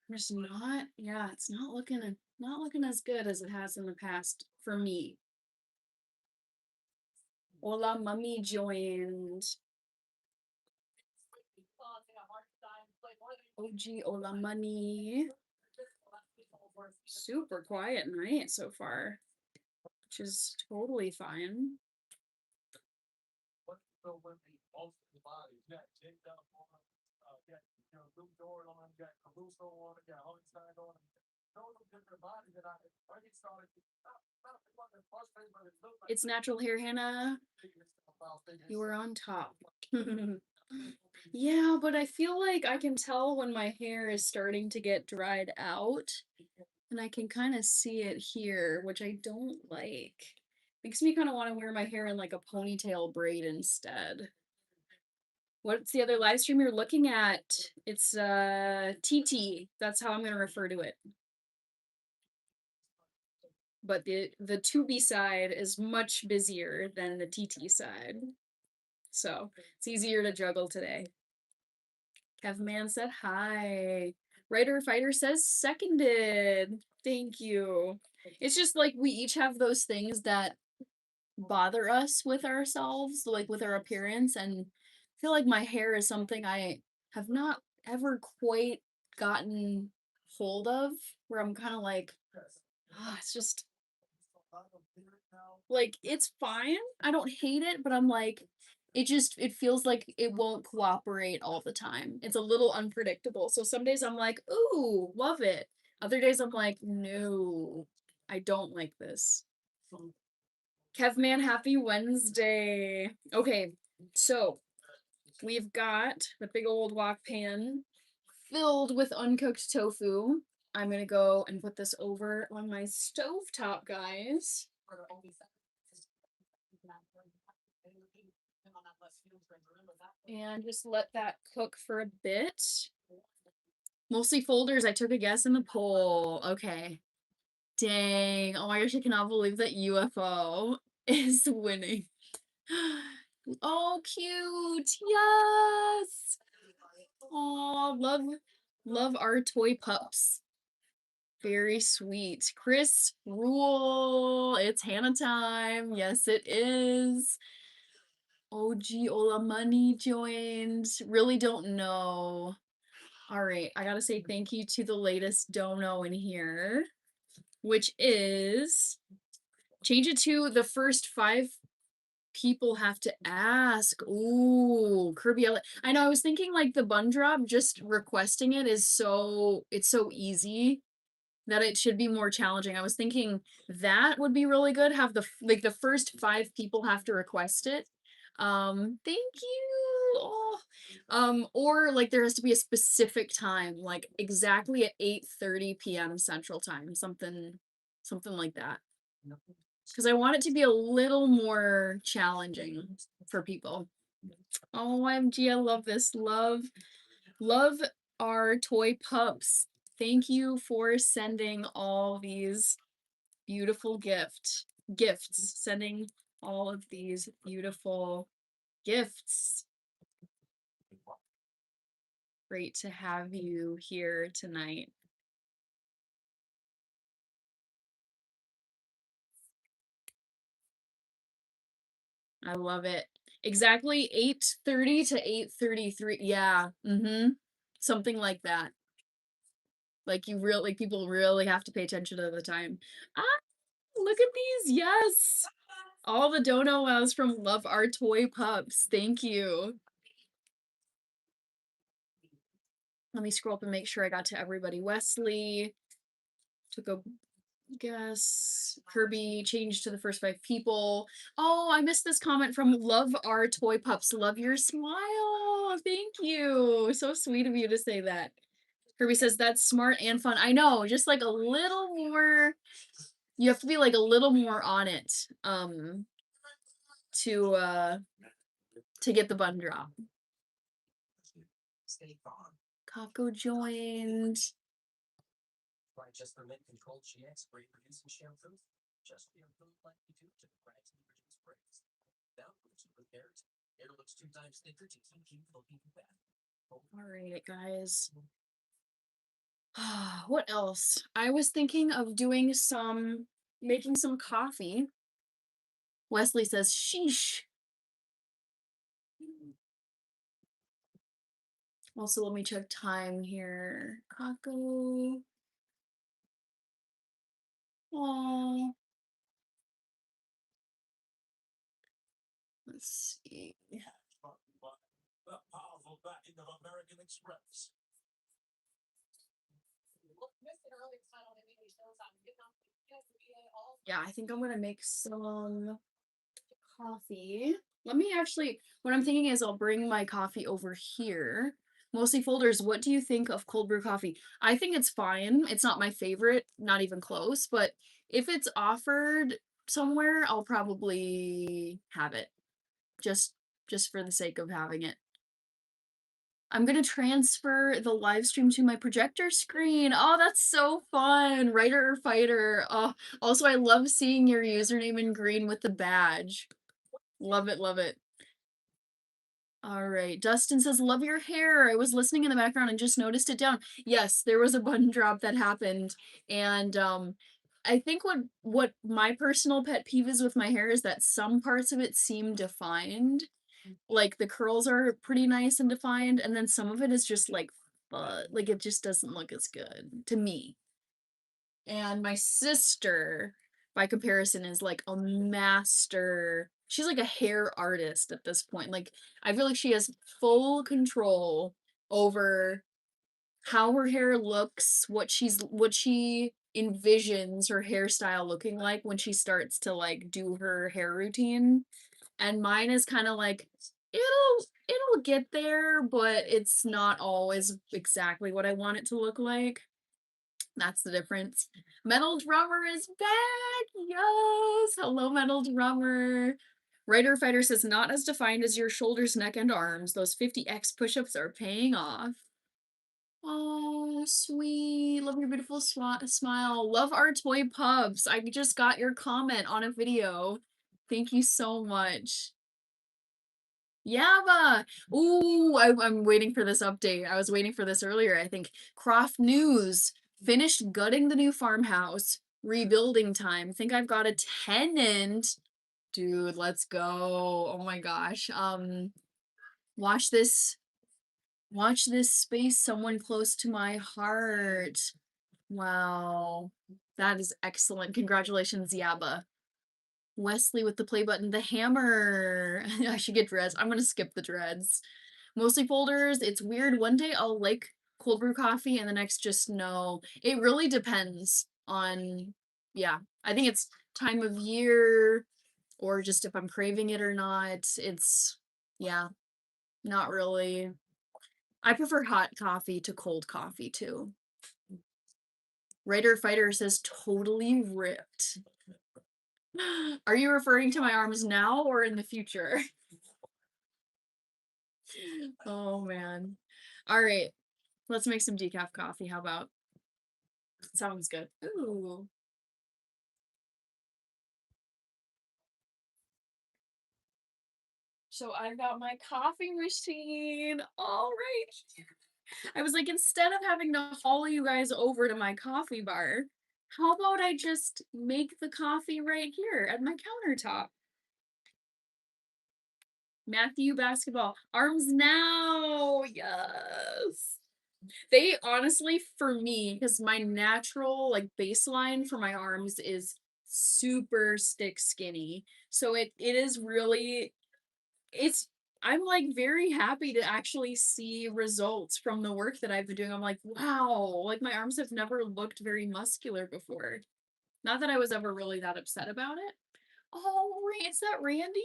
I'm just not, yeah, it's not looking as good as it has in the past for me. Hola, mummy joined. OG Ola Money. Super quiet night so far, which is totally fine. It's natural hair, Hannah. You were on top. Yeah, but I feel like I can tell when my hair is starting to get dried out, and I can kind of see it here, which I don't like. Makes me kind of want to wear my hair in like a ponytail braid instead. What's the other live stream you're looking at? It's TT. That's how I'm gonna refer to it. But the 2B side is much busier than the TT side. So it's easier to juggle today. Kevman said hi. Writer Fighter says seconded. Thank you. It's just like we each have those things that bother us with ourselves, like with our appearance, and I feel like my hair is something I have not ever quite gotten hold of, where I'm kind of like, it's just like it's fine. I don't hate it, but I'm like, it feels like it won't cooperate all the time. It's a little unpredictable. So some days I'm like, ooh, love it. Other days I'm like, no, I don't like this. Kevman, happy Wednesday. Okay, so we've got the big old wok pan filled with uncooked tofu. I'm gonna go and put this over on my stovetop, guys. And just let that cook for a bit. Mostly folders. I took a guess in the poll. Okay. Dang. Oh my gosh, I cannot believe that UFO is winning. Oh, cute. Yes. Oh, love our toy pups. Very sweet. Chris rule. It's Hannah time. Yes, it is. OG Ola Money joined. Really don't know. All right, I gotta say thank you to the latest dono in here, which is change it to the first 5 people have to ask. Ooh, Kirby. I know. I was thinking like the bun drop, just requesting it is it's so easy that it should be more challenging. I was thinking that would be really good. Have the first 5 people have to request it. Thank you. Oh. Or like there has to be a specific time, like exactly at 8:30 p.m. Central Time, something like that. Because I want it to be a little more challenging for people. OMG, I love this. Love our toy pups. Thank you for sending all these beautiful gifts. Sending all of these beautiful gifts. Great to have you here tonight. I love it. Exactly 8:30 to 8:33. Yeah. Something like that. Like people really have to pay attention to the time. Ah, look at these. Yes. All the dono wows from Love Our Toy Pups. Thank you. Let me scroll up and make sure I got to everybody. Wesley took a guess. Kirby changed to the first 5 people. Oh, I missed this comment from Love Our Toy Pups. Love your smile. Thank you. So sweet of you to say that. Kirby says that's smart and fun. I know, just like a little more. You have to be like a little more on it to get the bun drop. Kako joined. All right, guys. What else? I was thinking of making some coffee. Wesley says, sheesh. Also, let me check time here. Kako. Oh. Let's see. Yeah, I think I'm gonna make some coffee. Let me actually, what I'm thinking is I'll bring my coffee over here. Mostly folders, what do you think of cold brew coffee? I think it's fine. It's not my favorite, not even close, but if it's offered somewhere, I'll probably have it. Just for the sake of having it. I'm gonna transfer the live stream to my projector screen. Oh, that's so fun. Writer or fighter. Oh, also I love seeing your username in green with the badge. Love it, love it. All right. Dustin says, love your hair. I was listening in the background and just noticed it down. Yes, there was a button drop that happened. And I think what my personal pet peeve is with my hair is that some parts of it seem defined. Like the curls are pretty nice and defined, and then some of it is just like it just doesn't look as good to me. And my sister by comparison, is like a master. She's like a hair artist at this point. Like, I feel like she has full control over how her hair looks, what she envisions her hairstyle looking like when she starts to like do her hair routine. And mine is kind of like it'll get there, but it's not always exactly what I want it to look like. That's the difference. Metal Drummer is back. Yes. Hello, Metal Drummer. Writer Fighter says, not as defined as your shoulders, neck, and arms. Those 50x push-ups are paying off. Oh, sweet. Love your beautiful smile. Love our toy pups. I just got your comment on a video. Thank you so much. Yaba! Ooh, I'm waiting for this update. I was waiting for this earlier, I think. Croft News. Finished gutting the new farmhouse. Rebuilding time. Think I've got a tenant. Dude, let's go. Oh my gosh. Watch this. Watch this space. Someone close to my heart. Wow. That is excellent. Congratulations, Yaba. Wesley with the play button. The hammer. I should get dreads. I'm gonna skip the dreads. Mostly folders. It's weird. One day I'll like cold brew coffee and the next just no. It really depends on, yeah. I think it's time of year or just if I'm craving it or not. It's, yeah, not really. I prefer hot coffee to cold coffee too. Writer Fighter says totally ripped. Are you referring to my arms now or in the future? Oh man. All right. Let's make some decaf coffee. How about? Sounds good. Ooh. So I've got my coffee machine. All right. I was like, instead of having to haul you guys over to my coffee bar, how about I just make the coffee right here at my countertop? Matthew basketball. Arms now. Yes. They honestly, for me, because my natural like baseline for my arms is super stick skinny. So it is really it's I'm like very happy to actually see results from the work that I've been doing. I'm like, wow, like my arms have never looked very muscular before. Not that I was ever really that upset about it. Oh, is that Randy?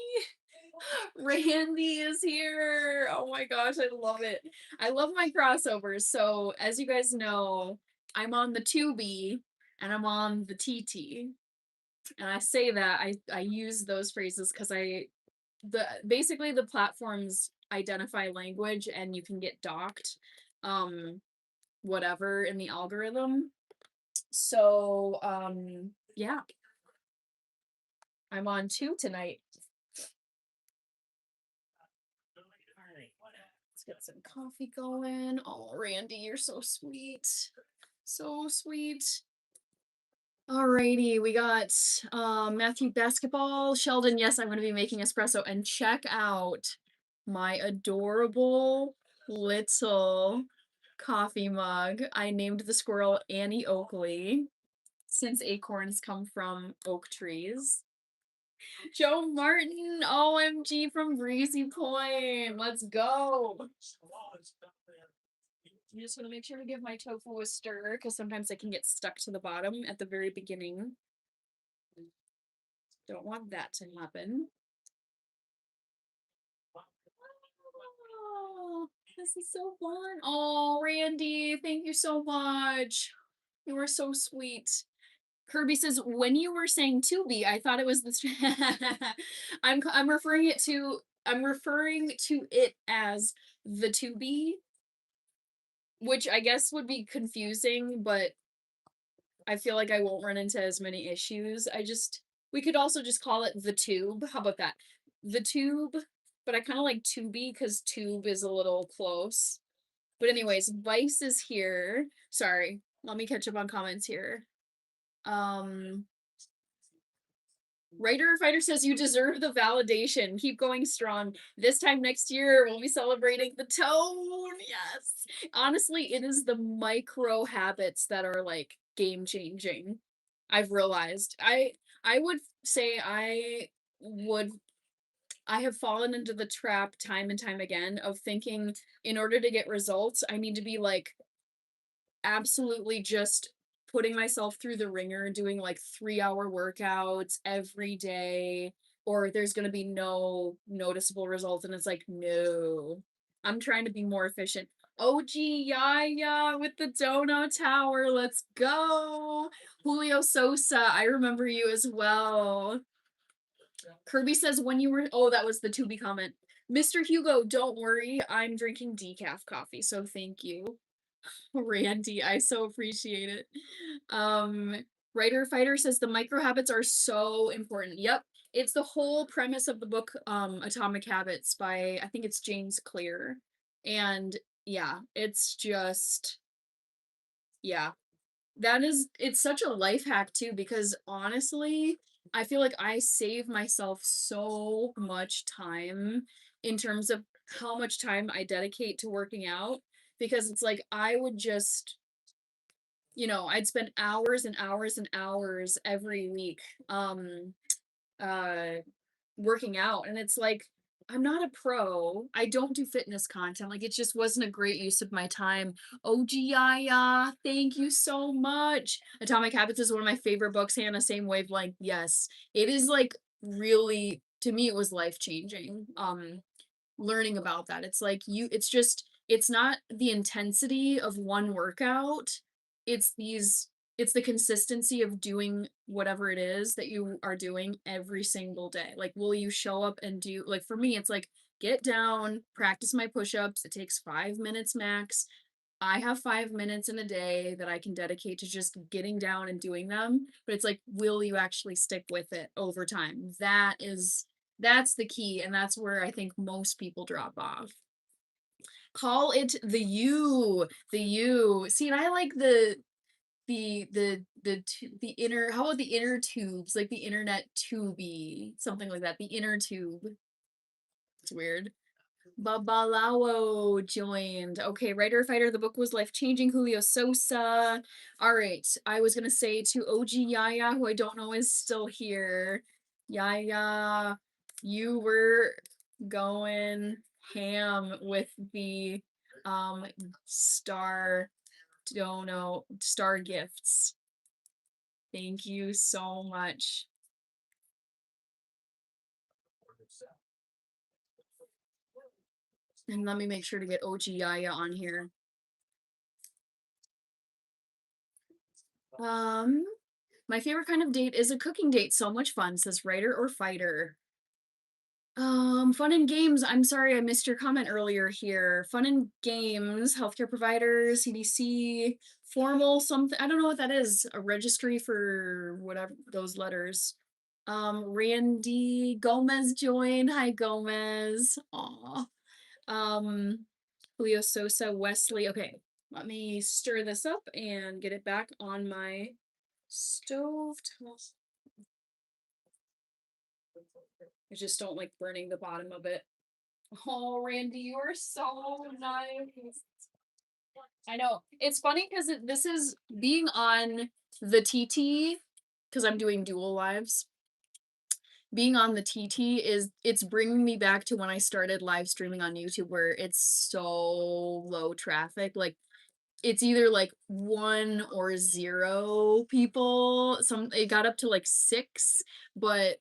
Randy is here. Oh my gosh, I love it. I love my crossovers. So, as you guys know, I'm on the 2B and I'm on the TT. And I say that I use those phrases because basically the platforms identify language and you can get docked whatever in the algorithm. So, yeah. I'm on 2 tonight. Let's get some coffee going. Oh, Randy, you're so sweet. So sweet. Alrighty, we got Matthew basketball. Sheldon, yes, I'm gonna be making espresso. And check out my adorable little coffee mug. I named the squirrel Annie Oakley, since acorns come from oak trees. Joe Martin, OMG from Breezy Point. Let's go. I'm just gonna make sure to give my tofu a stir because sometimes it can get stuck to the bottom at the very beginning. Don't want that to happen. Oh, this is so fun. Oh, Randy, thank you so much. You were so sweet. Kirby says, when you were saying Tubi, I thought it was this. I'm referring to it as the Tubi, which I guess would be confusing, but I feel like I won't run into as many issues. We could also just call it the tube. How about that? The tube, but I kind of like Tubi because tube is a little close. But anyways, Vice is here. Sorry, let me catch up on comments here. Writer Fighter says you deserve the validation. Keep going strong. This time next year, we'll be celebrating the tone. Yes. Honestly, it is the micro habits that are like game changing. I've realized. I would say would I have fallen into the trap time and time again of thinking in order to get results, I need to be like absolutely just putting myself through the ringer, doing like 3-hour workouts every day, or there's going to be no noticeable results. And it's like, no, I'm trying to be more efficient. OG Yaya with the Donut Tower. Let's go. Julio Sosa. I remember you as well. Kirby says when you were, oh, that was the to be comment. Mr. Hugo, don't worry. I'm drinking decaf coffee, so thank you. Randy, I so appreciate it. Um, Writer Fighter says the micro habits are so important. Yep. It's the whole premise of the book Atomic Habits by I think it's James Clear. And yeah, it's just yeah. It's such a life hack too because honestly, I feel like I save myself so much time in terms of how much time I dedicate to working out because it's like I would just I'd spend hours and hours and hours every week uh working out and it's like I'm not a pro. I don't do fitness content. Like it just wasn't a great use of my time. OGIA, thank you so much. Atomic Habits is one of my favorite books, Hannah, same wavelength. Yes. It is like really to me it was life changing. Learning about that. It's like it's not the intensity of one workout. It's it's the consistency of doing whatever it is that you are doing every single day. Like will you show up and do like for me it's like get down, practice my push-ups. It takes 5 minutes max. I have 5 minutes in a day that I can dedicate to just getting down and doing them, but it's like will you actually stick with it over time? That's the key and that's where I think most people drop off. Call it the you. See, and I like the inner how about the inner tubes, like the internet tubey, something like that. The inner tube. It's weird. Babalawo joined. Okay, Writer Fighter, the book was life changing. Julio Sosa. All right, I was gonna say to OG Yaya, who I don't know is still here. Yaya, you were going ham with the star dono star gifts. Thank you so much. And let me make sure to get OG Yaya on here. My favorite kind of date is a cooking date. So much fun, says Writer or Fighter. Fun and games. I'm sorry I missed your comment earlier here. Fun and games, healthcare providers, CDC, formal something. I don't know what that is. A registry for whatever those letters. Randy Gomez joined. Hi Gomez. Aw. Julio Sosa, Wesley. Okay, let me stir this up and get it back on my stove. I just don't like burning the bottom of it. Oh, Randy, you are so nice. I know. It's funny because this is being on the TT, because I'm doing dual lives. Being on the TT it's bringing me back to when I started live streaming on YouTube where it's so low traffic. Like it's either like 1 or 0 people. It got up to like 6, but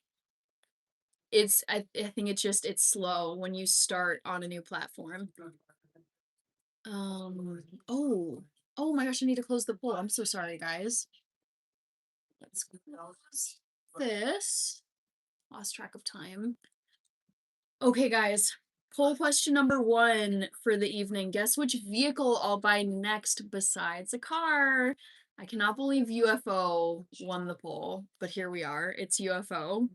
I think it's slow when you start on a new platform. Oh. Oh my gosh, I need to close the poll. I'm so sorry, guys. Let's close this. Lost track of time. Okay, guys. Poll question number 1 for the evening. Guess which vehicle I'll buy next besides a car. I cannot believe UFO won the poll, but here we are. It's UFO.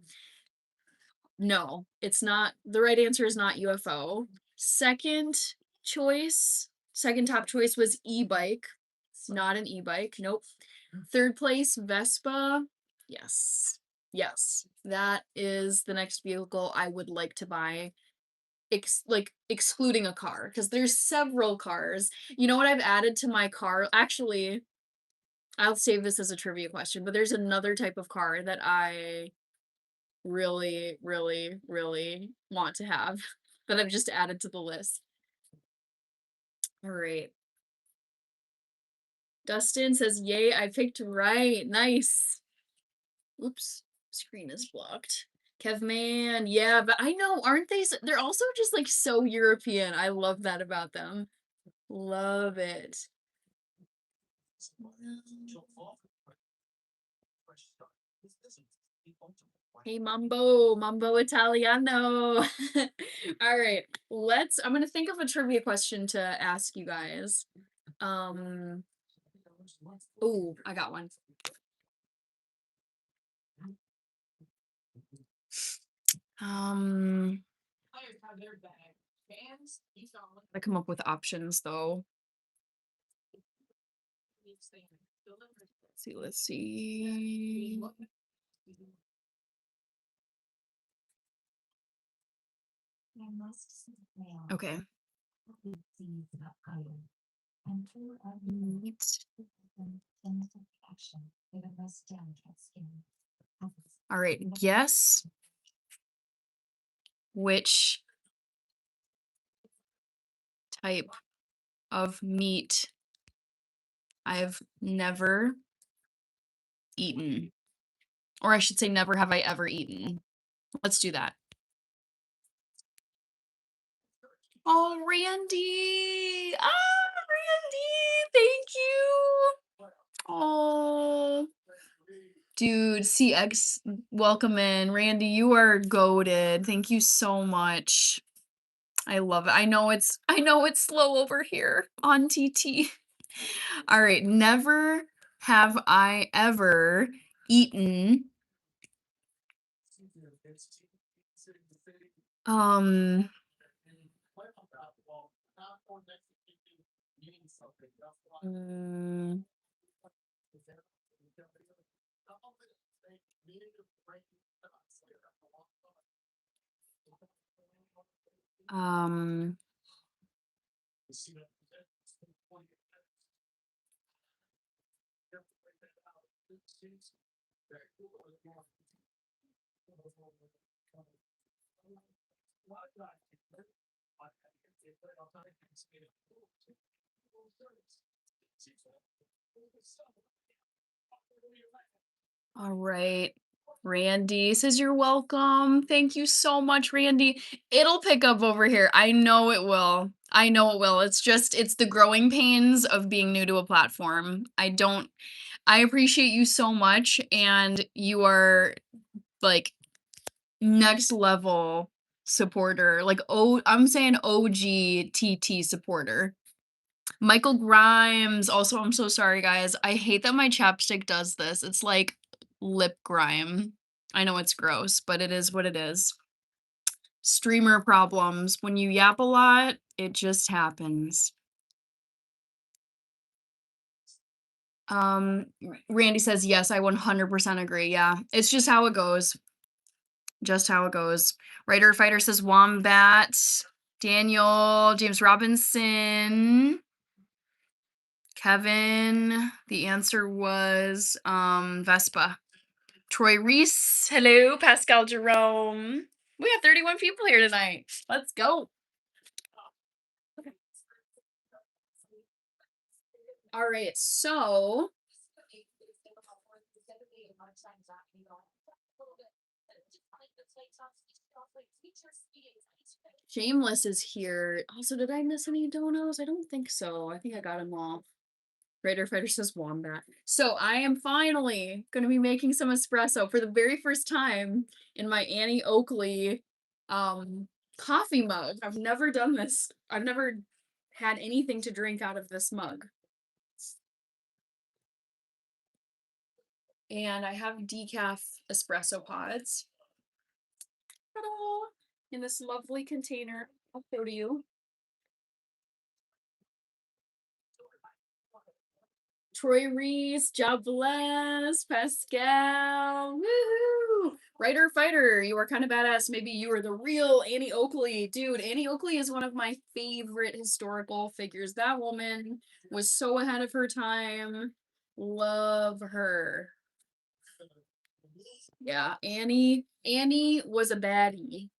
No, it's not. The right answer is not UFO. Second top choice was e-bike. Not an e-bike. Nope. Third place, Vespa. Yes. Yes. That is the next vehicle I would like to buy. Excluding a car, because there's several cars. You know what I've added to my car? Actually, I'll save this as a trivia question, but there's another type of car that I really, really, really want to have that I've just added to the list. All right. Dustin says, yay, I picked right. Nice. Oops, screen is blocked. Kevman, yeah, but I know, aren't they? They're also just like so European. I love that about them. Love it. Hey, Mambo Italiano. All right, I'm gonna think of a trivia question to ask you guys. Oh, I got one. I come up with options though. Let's see. Okay. All right, guess which type of meat I've never eaten. Or I should say, never have I ever eaten. Let's do that. Oh, Randy! Ah, Randy! Thank you! Oh. Dude, CX, welcome in. Randy, you are goated. Thank you so much. I love it. I know it's slow over here on TT. All right, never have I ever eaten um mm, um all right. Randy says you're welcome. Thank you so much, Randy. It'll pick up over here. I know it will. I know it will. It's the growing pains of being new to a platform. I appreciate you so much, and you are like next level supporter. Like I'm saying OG TT supporter. Michael Grimes. Also, I'm so sorry, guys. I hate that my chapstick does this. It's like lip grime. I know it's gross, but it is what it is. Streamer problems. When you yap a lot, it just happens. Randy says, yes, I 100% agree. Yeah, it's just how it goes. Just how it goes. Writer Fighter says Wombat. Daniel, James Robinson. Kevin, the answer was Vespa. Troy Reese, hello. Pascal Jerome. We have 31 people here tonight. Let's go. All right, so Shameless is here. Also, did I miss any donos? I don't think so. I think I got them all. Raider Fighter says Wombat. So I am finally going to be making some espresso for the very first time in my Annie Oakley coffee mug. I've never done this. I've never had anything to drink out of this mug. And I have decaf espresso pods. Ta-da! In this lovely container. I'll show to you. Troy Reese, job bless, Pascal, woohoo! Writer Fighter, you are kind of badass. Maybe you are the real Annie Oakley. Dude, Annie Oakley is one of my favorite historical figures. That woman was so ahead of her time. Love her. Yeah, Annie was a baddie.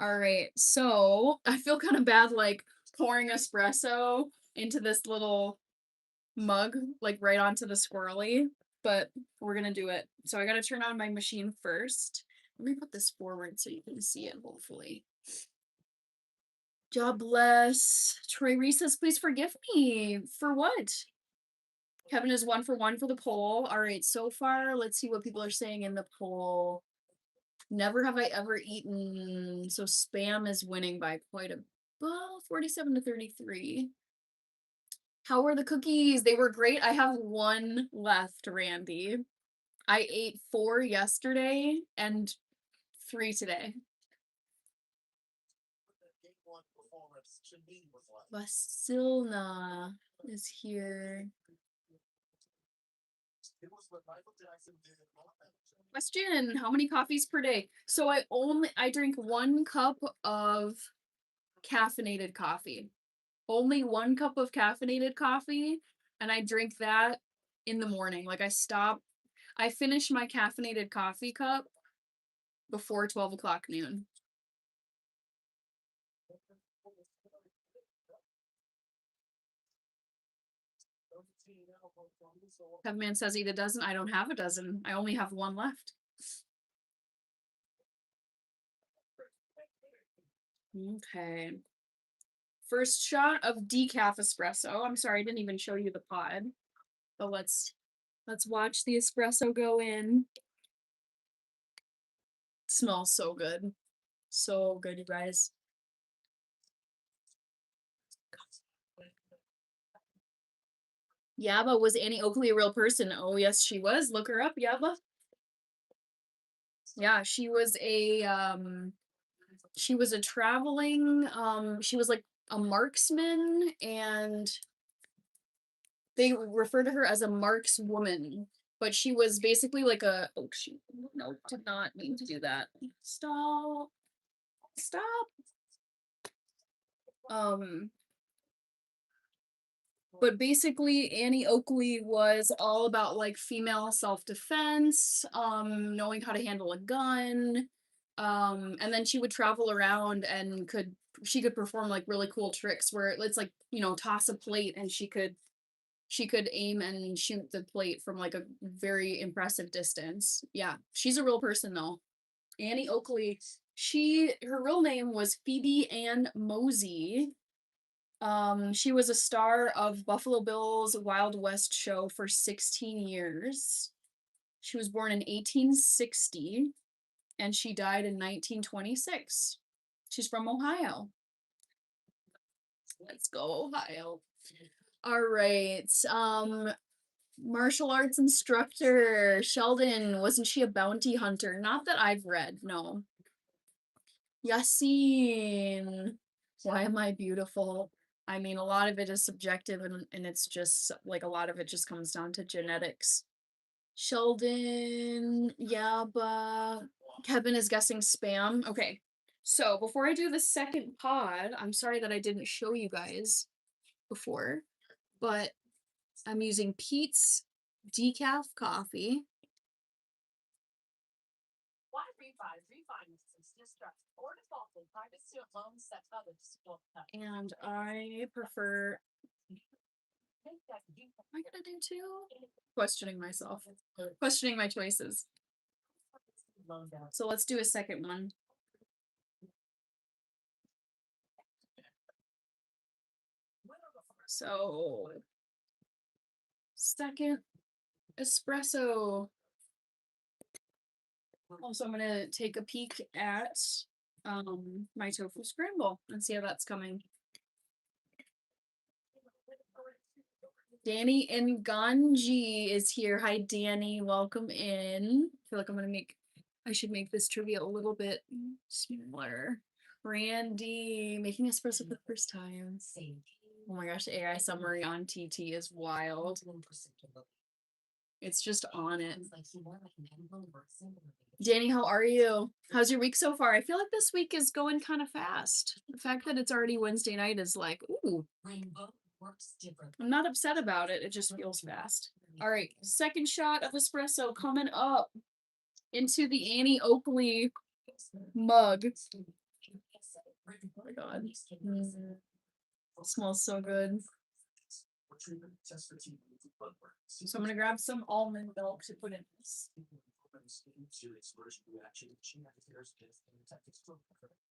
All right, so I feel kind of bad like pouring espresso into this little mug, like right onto the squirrely, but we're gonna do it. So I gotta turn on my machine first. Let me put this forward so you can see it, hopefully. God bless. Troy Reese says, please forgive me. For what? Kevin is 1 for 1 for the poll. All right, so far, let's see what people are saying in the poll. Never have I ever eaten. So spam is winning by quite a, well, 47 to 33. How were the cookies? They were great. I have one left, Randy. I ate 4 yesterday and 3 today. Vasilna is here. Question, how many coffees per day? So I drink 1 cup of caffeinated coffee. Only 1 cup of caffeinated coffee, and I drink that in the morning. Like I finish my caffeinated coffee cup before 12 o'clock noon. Kevman says eat a dozen. I don't have a dozen. I only have 1 left. Okay. First shot of decaf espresso. I'm sorry, I didn't even show you the pod. But let's watch the espresso go in. It smells so good. So good, you guys. Yaba, was Annie Oakley a real person? Oh yes, she was. Look her up, Yaba. Yeah, she was a traveling, she was like a marksman, and they refer to her as a markswoman, but she was basically like a, oh shoot, no, did not mean to do that. Stop. But basically Annie Oakley was all about like female self-defense, knowing how to handle a gun, and then she would travel around and she could perform like really cool tricks where it's like, toss a plate and she could aim and shoot the plate from like a very impressive distance. Yeah, she's a real person though. Annie Oakley, her real name was Phoebe Ann Mosey. She was a star of Buffalo Bill's Wild West show for 16 years. She was born in 1860 and she died in 1926. She's from Ohio. Let's go, Ohio. All right. Martial arts instructor Sheldon, wasn't she a bounty hunter? Not that I've read, no. Yassine, why am I beautiful? I mean, a lot of it is subjective and it's just like a lot of it just comes down to genetics. Sheldon, Yaba, Kevin is guessing spam. Okay, so before I do the second pod, I'm sorry that I didn't show you guys before, but I'm using Pete's decaf coffee. And I prefer. Am I gonna do 2? Questioning myself. Questioning my choices. So let's do a second one. So, second espresso. Also, I'm gonna take a peek at my tofu scramble and see how that's coming. Danny Nganji is here. Hi, Danny. Welcome in. I feel like I should make this trivia a little bit smaller. Randy, making espresso for the first time. Oh my gosh, the AI summary on TT is wild. It's just on it. Danny, how are you? How's your week so far? I feel like this week is going kind of fast. The fact that it's already Wednesday night is like, ooh. I'm not upset about it. It just feels fast. All right, second shot of espresso coming up into the Annie Oakley mug. Oh my god. Smells so good. So I'm gonna grab some almond milk to put in this.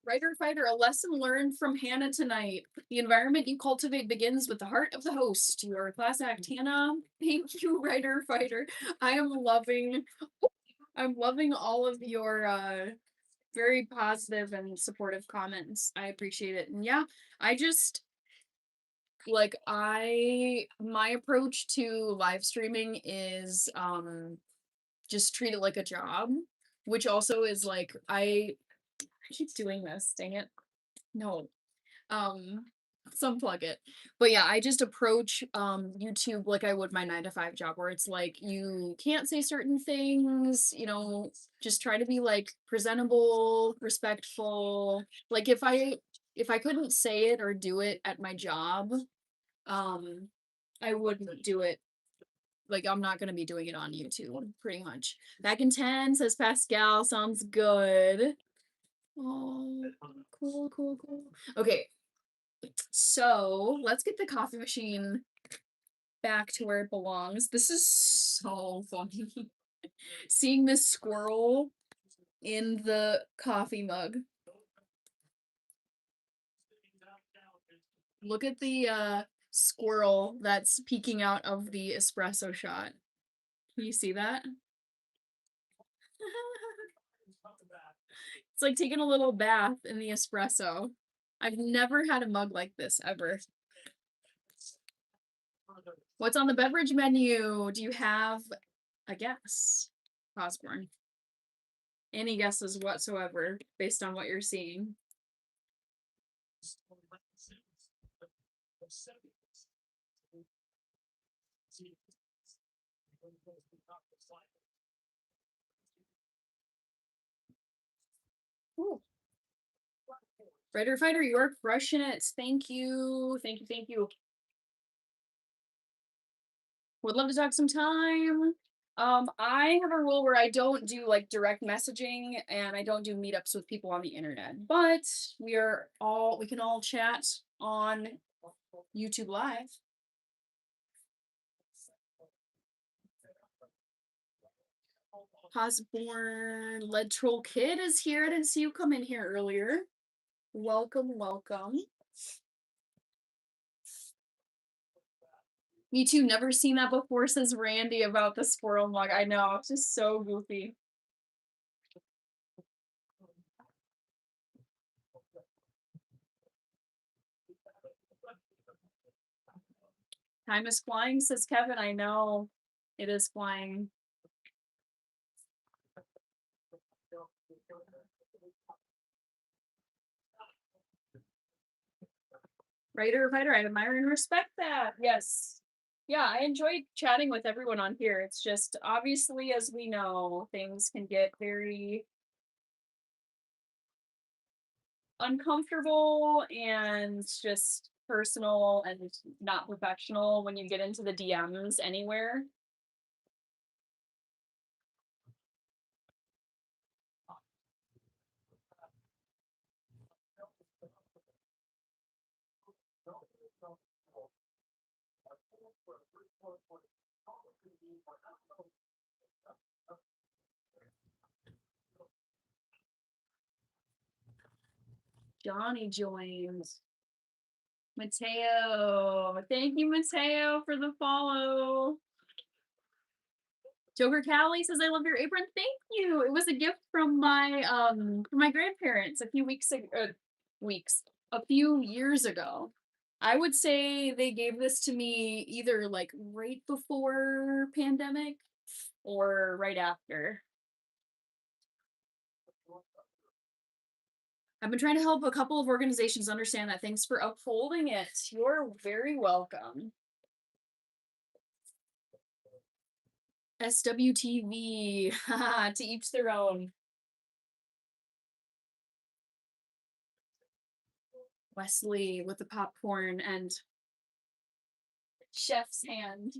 Writer Fighter, a lesson learned from Hannah tonight. The environment you cultivate begins with the heart of the host. Your class act, Hannah. Thank you, Writer Fighter. I'm loving all of your very positive and supportive comments. I appreciate it. And yeah, I just my approach to live streaming is just treat it like a job, which also is like I keep doing this, dang it. No. Unplug it. But yeah, I just approach YouTube like I would my 9 to 5 job, where it's like you can't say certain things, just try to be like presentable, respectful. Like if I couldn't say it or do it at my job, I wouldn't do it. Like I'm not gonna be doing it on YouTube, pretty much. Back in 10, says Pascal. Sounds good. Oh, cool, cool, cool. Okay, so let's get the coffee machine back to where it belongs. This is so funny. Seeing this squirrel in the coffee mug. Look at the squirrel that's peeking out of the espresso shot. Can you see that? It's like taking a little bath in the espresso. I've never had a mug like this ever. What's on the beverage menu? Do you have a guess, Osborne? Any guesses whatsoever based on what you're seeing? Ooh. Writer Fighter, you are crushing it. Thank you. Thank you. Thank you. Would love to talk some time. I have a rule where I don't do like direct messaging and I don't do meetups with people on the internet, but we can all chat on YouTube Live. Osborne, Lead Troll Kid is here. I didn't see you come in here earlier. Welcome, welcome. Me too, never seen that before, says Randy about the squirrel mug. I know, it's just so goofy. Time is flying, says Kevin. I know, it is flying. Writer, I admire and respect that. Yes. Yeah, I enjoyed chatting with everyone on here. It's just obviously, as we know, things can get very uncomfortable and just personal and not professional when you get into the DMs anywhere. Johnny joins. Mateo. Thank you, Mateo, for the follow. Joker Callie says, I love your apron. Thank you. It was a gift from my grandparents a few a few years ago. I would say they gave this to me either like right before pandemic or right after. I've been trying to help a couple of organizations understand that. Thanks for upholding it. You're very welcome. SWTV, to each their own. Wesley with the popcorn and chef's hand.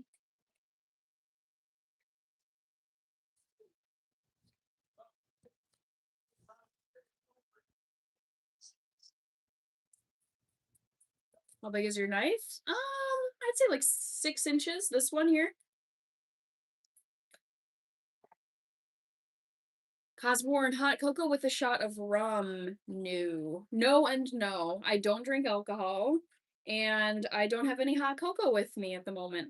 How big is your knife? I'd say like 6 inches. This one here. Cosmore and hot cocoa with a shot of rum. No. No and no. I don't drink alcohol. And I don't have any hot cocoa with me at the moment.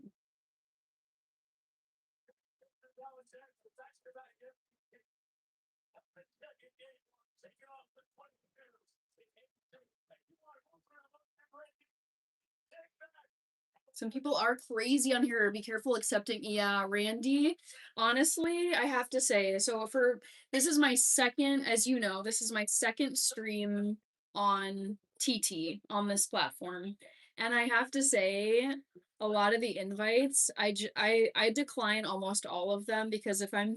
Some people are crazy on here. Be careful accepting. Yeah, Randy. Honestly, I have to say, so for this is my second, as you know, this is my second stream on TT on this platform. And I have to say, a lot of the invites, I decline almost all of them because if I'm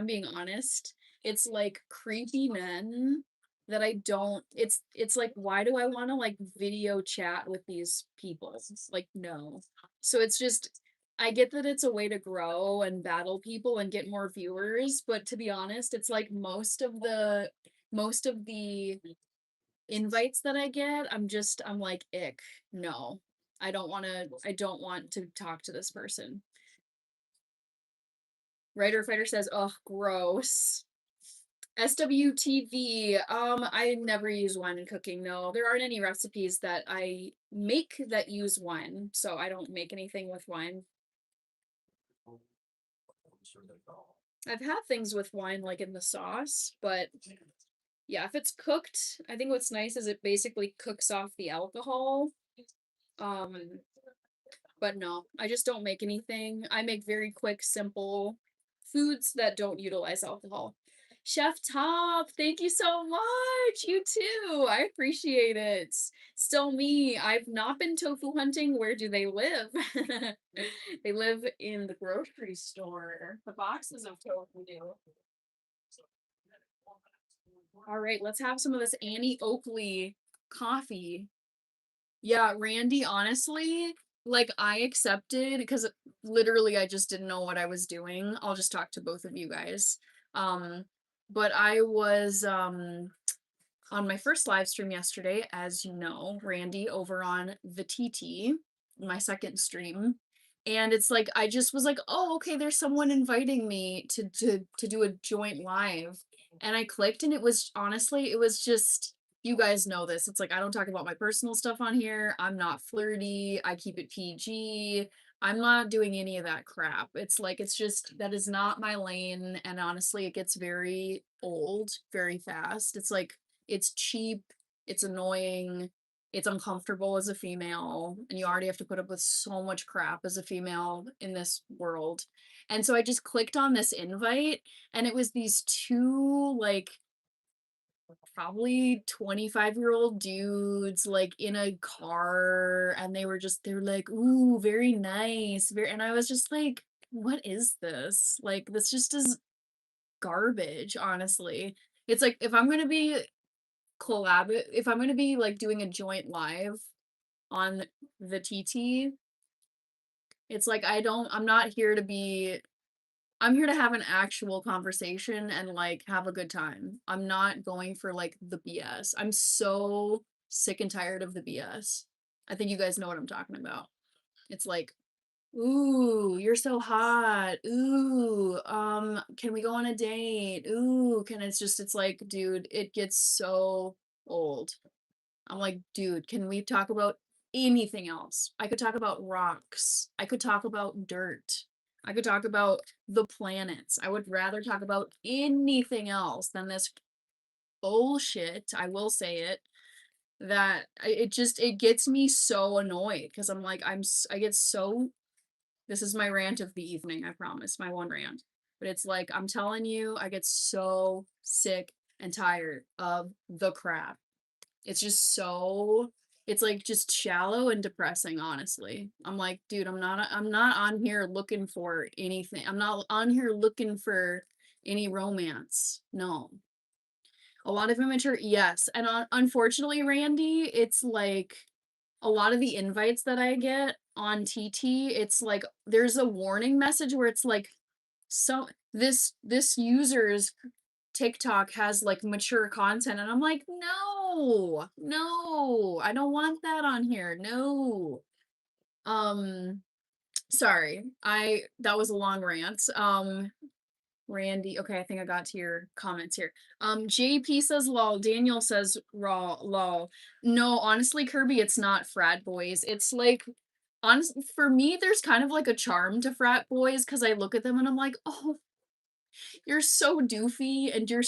being honest, it's like creepy men that I don't it's like why do I want to like video chat with these people? It's like no. So it's just I get that it's a way to grow and battle people and get more viewers, but to be honest, it's like most of the invites that I get, I'm like ick. No. I don't want to talk to this person. Writer Fighter says, "Oh, gross." SWTV. I never use wine in cooking. No, there aren't any recipes that I make that use wine, so I don't make anything with wine. I've had things with wine, like in the sauce, but yeah, if it's cooked, I think what's nice is it basically cooks off the alcohol. Um, but no, I just don't make anything. I make very quick, simple foods that don't utilize alcohol. Chef Top, thank you so much. You too. I appreciate it. Still me. I've not been tofu hunting. Where do they live? They live in the grocery store. The boxes of tofu do. All right, let's have some of this Annie Oakley coffee. Yeah, Randy, honestly, like I accepted because literally I just didn't know what I was doing. I'll just talk to both of you guys. Um, but I was on my first live stream yesterday, as you know, Randy over on the TT, my second stream. And it's like I just was like, "Oh, okay, there's someone inviting me to do a joint live." And I clicked and it was honestly, it was just you guys know this. It's like I don't talk about my personal stuff on here. I'm not flirty. I keep it PG. I'm not doing any of that crap. It's like it's just that is not my lane and honestly it gets very old very fast. It's like it's cheap, it's annoying, it's uncomfortable as a female, and you already have to put up with so much crap as a female in this world. And so I just clicked on this invite, and it was these two, like, probably 25-year-old dudes, like, in a car, and they're like, ooh, very nice. And I was just like, what is this? Like, this just is garbage, honestly. It's like if I'm gonna be if I'm gonna be like doing a joint live on the TT, it's like I'm not here to be I'm here to have an actual conversation and like have a good time. I'm not going for like the BS. I'm so sick and tired of the BS. I think you guys know what I'm talking about. It's like, ooh, you're so hot. Ooh, can we go on a date? Ooh, can it's like, dude, it gets so old. I'm like, dude, can we talk about anything else? I could talk about rocks. I could talk about dirt. I could talk about the planets. I would rather talk about anything else than this bullshit. I will say it that it gets me so annoyed because I'm like I get so this is my rant of the evening, I promise, my one rant. But it's like I'm telling you, I get so sick and tired of the crap. It's just so it's like just shallow and depressing, honestly. I'm like, dude, I'm not on here looking for anything. I'm not on here looking for any romance. No. A lot of immature, yes. And unfortunately, Randy, it's like a lot of the invites that I get on TT, it's like there's a warning message where it's like so this user's TikTok has like mature content and I'm like, no, no, I don't want that on here. No. Um, sorry. That was a long rant. Randy, okay, I think I got to your comments here. JP says lol, Daniel says raw lol. No, honestly, Kirby, it's not frat boys. It's like honest for me, there's kind of like a charm to frat boys because I look at them and I'm like, oh, you're so doofy and you're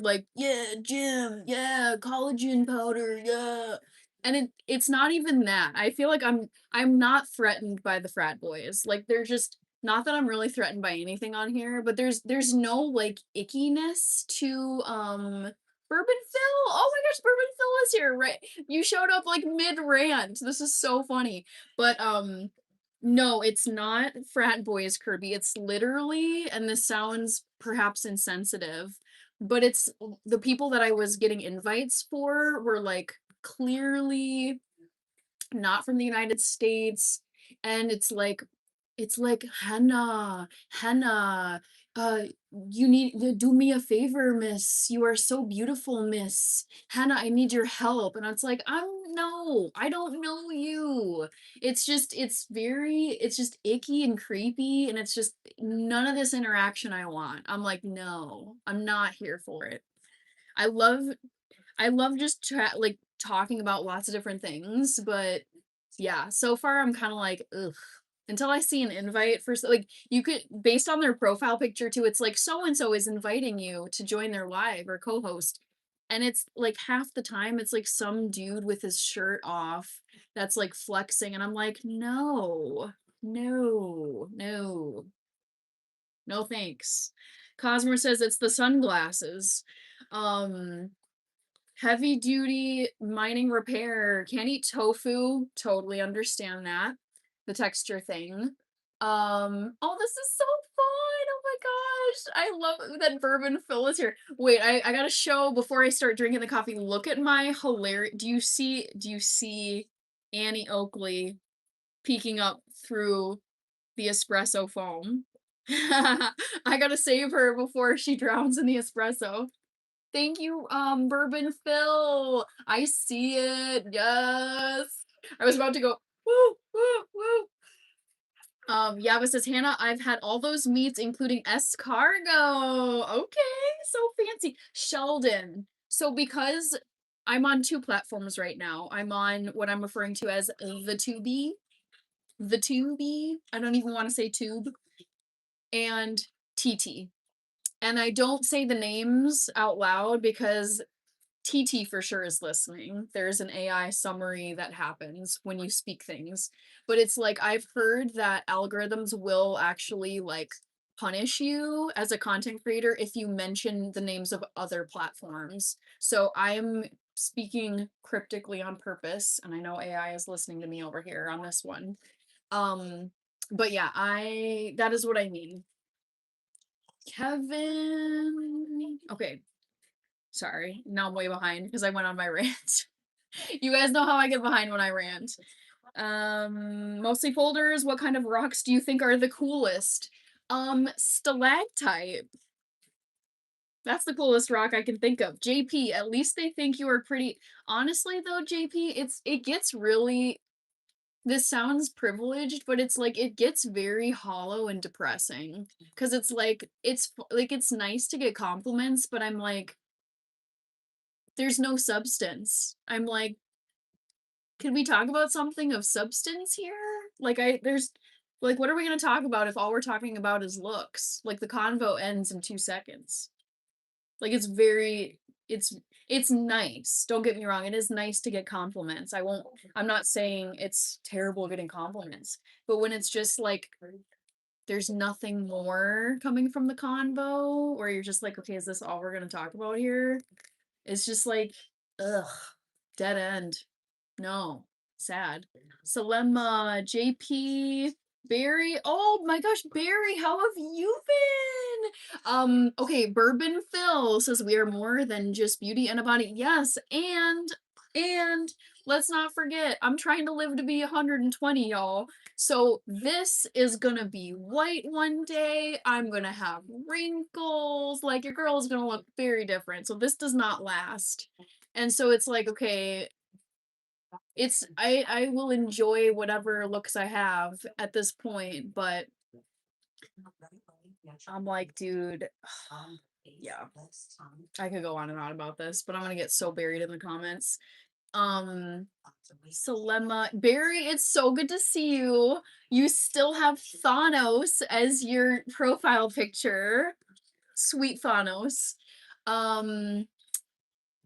like, yeah, gym, yeah, collagen powder, yeah. And it's not even that. I feel like I'm not threatened by the frat boys. Like they're just not that I'm really threatened by anything on here, but there's no like ickiness to Bourbon Phil. Oh my gosh, Bourbon Phil is here, right? You showed up like mid rant. This is so funny. But no, it's not frat boys, Kirby. It's literally, and this sounds perhaps insensitive, but it's the people that I was getting invites for were like clearly not from the United States. And it's like Hannah, uh, you need to do me a favor, miss. You are so beautiful, miss. Hannah, I need your help. And it's like, no, I don't know you. It's just icky and creepy. And it's just none of this interaction I want. I'm like, no, I'm not here for it. I love I love just like talking about lots of different things, but yeah, so far I'm kind of like, ugh. Until I see an invite for like you could based on their profile picture too, it's like so and so is inviting you to join their live or co-host. And it's like half the time it's like some dude with his shirt off that's like flexing and I'm like, no, no, no, no thanks. Cosmore says it's the sunglasses. Um Heavy duty mining repair. Can't eat tofu. Totally understand that. The texture thing. Oh, this is so fun. Oh my gosh. I love that Bourbon Phil is here. Wait, I gotta show before I start drinking the coffee. Look at my hilarious. Do you see Annie Oakley peeking up through the espresso foam? I gotta save her before she drowns in the espresso. Thank you, Bourbon Phil. I see it. Yes. I was about to go, woo, woo, woo. Yava says, Hannah, I've had all those meats, including escargot. Okay, so fancy. Sheldon. So because I'm on two platforms right now, I'm on what I'm referring to as the Tubi. The Tubi. I don't even want to say tube. And TT. And I don't say the names out loud because TT for sure is listening. There's an AI summary that happens when you speak things. But it's like I've heard that algorithms will actually like punish you as a content creator if you mention the names of other platforms. So I'm speaking cryptically on purpose and I know AI is listening to me over here on this one. Um but yeah, I that is what I mean. Kevin. Okay, sorry. Now I'm way behind because I went on my rant. You guys know how I get behind when I rant. Mostly folders. What kind of rocks do you think are the coolest? Stalactite. That's the coolest rock I can think of. JP, at least they think you are pretty. Honestly though, JP, it gets really this sounds privileged, but it's like it gets very hollow and depressing because it's nice to get compliments, but I'm like there's no substance. I'm like, can we talk about something of substance here? Like there's like what are we going to talk about if all we're talking about is looks? Like the convo ends in 2 seconds. Like it's it's nice. Don't get me wrong. It is nice to get compliments. I'm not saying it's terrible getting compliments. But when it's just like there's nothing more coming from the convo or you're just like, okay, is this all we're going to talk about here? It's just like ugh, dead end. No, sad. Selema, JP, Barry. Oh my gosh, Barry, how have you been? Okay, Bourbon Phil says we are more than just beauty and a body. Yes, and And let's not forget, I'm trying to live to be 120, y'all. So this is gonna be white one day. I'm gonna have wrinkles. Like your girl is gonna look very different. So this does not last. And so it's like, okay, I will enjoy whatever looks I have at this point, but I'm like, dude, yeah, I could go on and on about this, but I'm gonna get so buried in the comments. Um, Selema, Barry, it's so good to see you. You still have Thanos as your profile picture. Sweet Thanos. Um,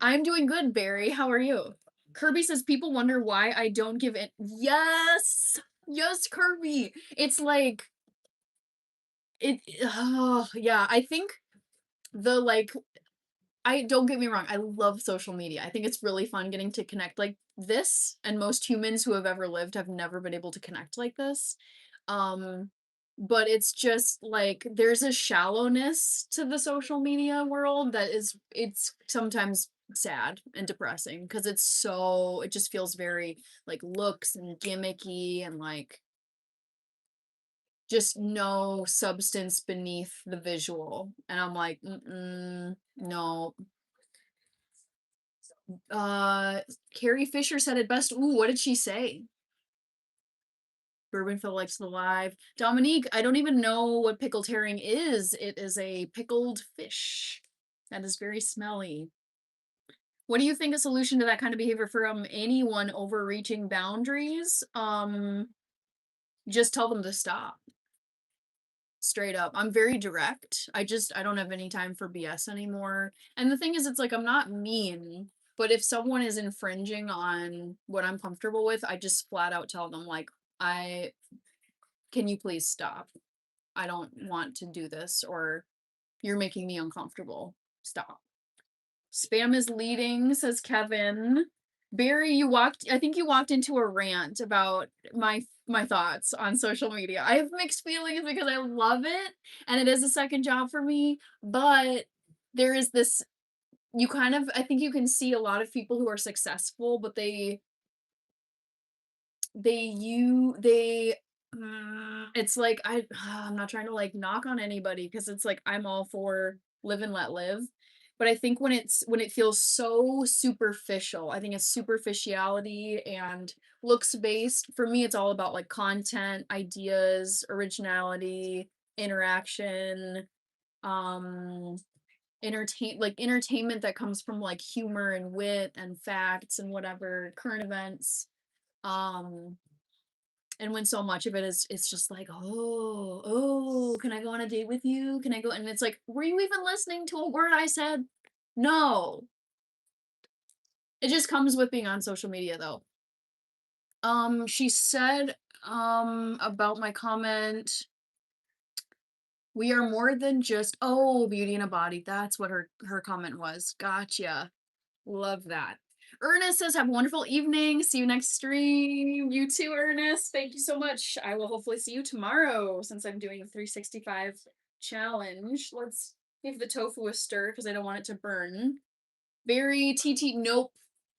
I'm doing good, Barry. How are you? Kirby says people wonder why I don't give it. Yes, yes, Kirby. It's like it. Oh, yeah. I think the like I don't get me wrong, I love social media. I think it's really fun getting to connect like this, and most humans who have ever lived have never been able to connect like this. Um, but it's just like there's a shallowness to the social media world that is it's sometimes sad and depressing because it just feels very like looks and gimmicky and like just no substance beneath the visual. And I'm like, no, Carrie Fisher said it best. Ooh, what did she say? Bourbonville likes the live. Dominique, I don't even know what pickled herring is. It is a pickled fish that is very smelly. What do you think a solution to that kind of behavior from anyone overreaching boundaries? Just tell them to stop. Straight up. I'm very direct. I don't have any time for BS anymore. And the thing is, it's like I'm not mean, but if someone is infringing on what I'm comfortable with, I just flat out tell them like, I can you please stop? I don't want to do this, or you're making me uncomfortable. Stop. Spam is leading, says Kevin. Barry, I think you walked into a rant about my thoughts on social media. I have mixed feelings because I love it and it is a second job for me, but there is this you kind of I think you can see a lot of people who are successful, but they it's like I'm not trying to like knock on anybody because it's like I'm all for live and let live, but I think when it feels so superficial, I think it's superficiality and looks based. For me, it's all about like content, ideas, originality, interaction, um entertainment that comes from like humor and wit and facts and whatever current events. um and when so much of it is it's just like, oh, can I go on a date with you? Can I go? And it's like, were you even listening to a word I said? No. It just comes with being on social media though. She said about my comment, we are more than just beauty in a body. That's what her comment was. Gotcha. Love that. Ernest says, have a wonderful evening. See you next stream. You too, Ernest. Thank you so much. I will hopefully see you tomorrow since I'm doing a 365 challenge. Let's give the tofu a stir because I don't want it to burn. Very TT. Nope.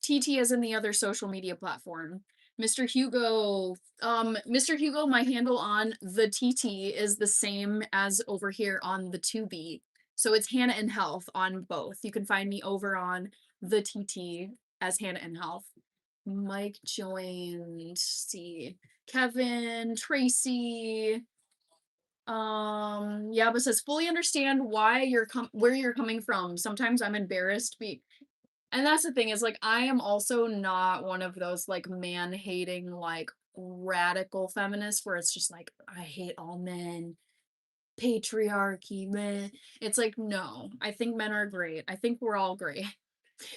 TT is in the other social media platform. Mr. Hugo. Mr. Hugo, my handle on the TT is the same as over here on the 2B. So it's Hannah and Health on both. You can find me over on the TT as Hannah and Health. Mike joined. See, Kevin, Tracy. Yeah, but says fully understand why where you're coming from. Sometimes I'm embarrassed. And that's the thing is like I am also not one of those like man hating like radical feminists where it's just like I hate all men, patriarchy, man. It's like no, I think men are great. I think we're all great.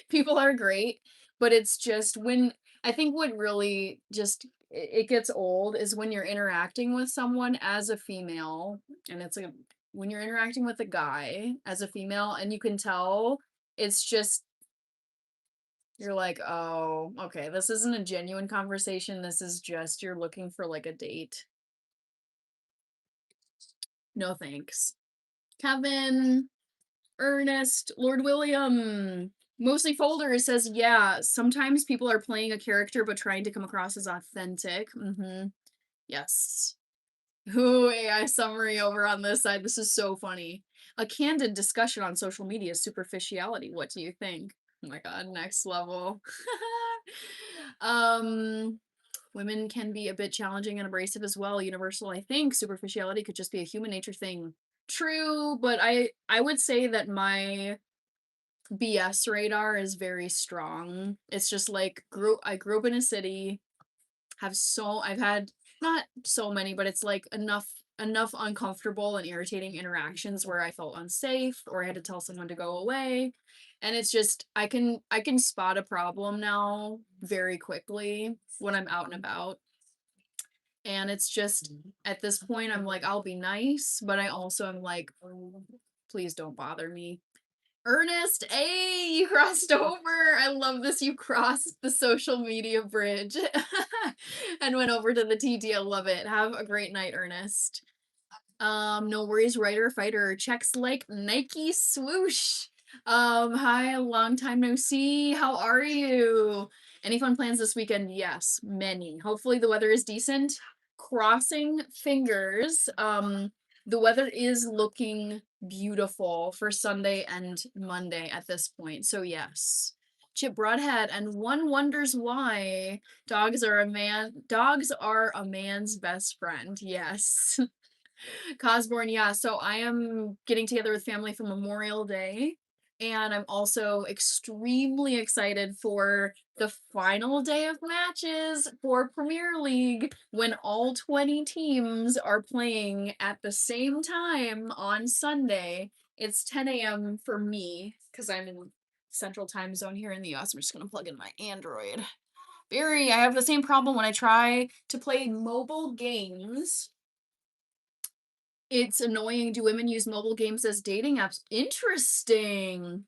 People are great, but it's just when I think what really just it gets old is when you're interacting with someone as a female, and it's like when you're interacting with a guy as a female and you can tell it's just you're like, oh, okay, this isn't a genuine conversation. This is just you're looking for like a date. No thanks. Kevin, Ernest, Lord William. Mostly Folder says, yeah, sometimes people are playing a character but trying to come across as authentic. Yes. Ooh, AI summary over on this side. This is so funny. A candid discussion on social media superficiality. What do you think? Oh my god, next level. um Women can be a bit challenging and abrasive as well. Universal, I think superficiality could just be a human nature thing. True, but I would say that my BS radar is very strong. It's just like I grew up in a city, I've had not so many, but it's like enough uncomfortable and irritating interactions where I felt unsafe or I had to tell someone to go away. And it's just I can spot a problem now very quickly when I'm out and about. And it's just at this point I'm like I'll be nice, but I also am like please don't bother me. Ernest, hey, you crossed over. I love this. You crossed the social media bridge and went over to the TT. I love it. Have a great night, Ernest. No worries, writer, fighter. Checks like Nike swoosh. Hi, long time no see. How are you? Any fun plans this weekend? Yes, many. Hopefully the weather is decent. Crossing fingers. The weather is looking beautiful for Sunday and Monday at this point. So yes. Chip Broadhead, and one wonders why dogs are a man's best friend. Yes. Cosborn, yeah. So I am getting together with family for Memorial Day. And I'm also extremely excited for the final day of matches for Premier League when all 20 teams are playing at the same time on Sunday. It's 10 a.m. for me because I'm in Central Time Zone here in the US. I'm just going to plug in my Android. Barry, I have the same problem when I try to play mobile games. It's annoying. Do women use mobile games as dating apps? Interesting.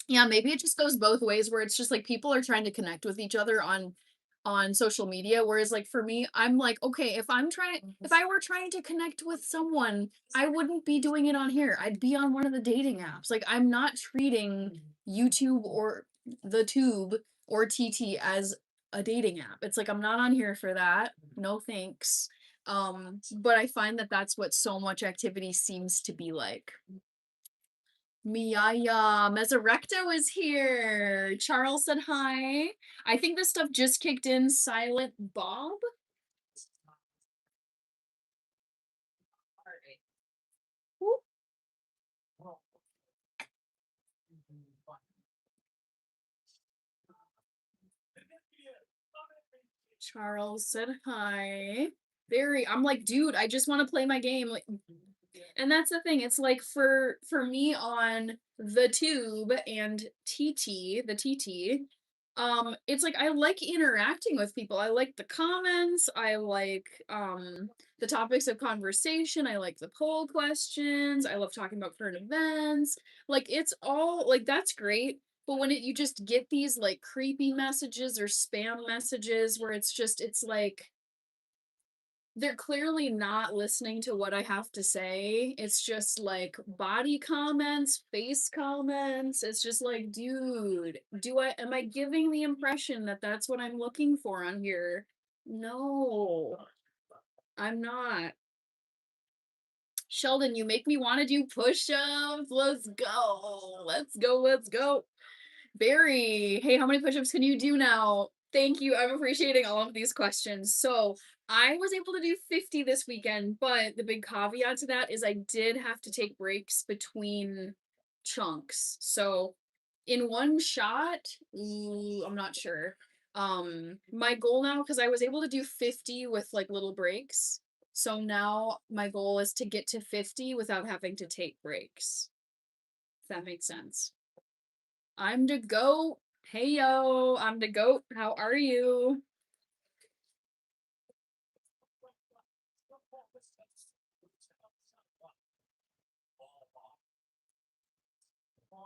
Yeah, maybe it just goes both ways where it's just like people are trying to connect with each other on social media, whereas like for me, I'm like, okay, if I were trying to connect with someone, I wouldn't be doing it on here. I'd be on one of the dating apps. Like I'm not treating YouTube or the Tube or TT as a dating app. It's like I'm not on here for that. No thanks. But I find that that's what so much activity seems to be like. Miaya, Mesorecto is here. Charles said hi. I think this stuff just kicked in. Silent Bob. Whoop. Charles said hi. Very. I'm like, dude, I just want to play my game. Like, and that's the thing. It's like for me on the Tube and the TT, it's like I like interacting with people. I like the comments, I like the topics of conversation, I like the poll questions, I love talking about current events. Like it's all like that's great. But when you just get these like creepy messages or spam messages where it's like they're clearly not listening to what I have to say. It's just like body comments, face comments. It's just like, dude, am I giving the impression that that's what I'm looking for on here? No, I'm not. Sheldon, you make me want to do push-ups. Let's go. Let's go. Let's go. Barry, hey, how many push-ups can you do now? Thank you. I'm appreciating all of these questions. So I was able to do 50 this weekend, but the big caveat to that is I did have to take breaks between chunks. So in one shot, I'm not sure. My goal now, because I was able to do 50 with like little breaks. So now my goal is to get to 50 without having to take breaks. If that makes sense. I'm the goat. Hey yo, I'm the goat. How are you?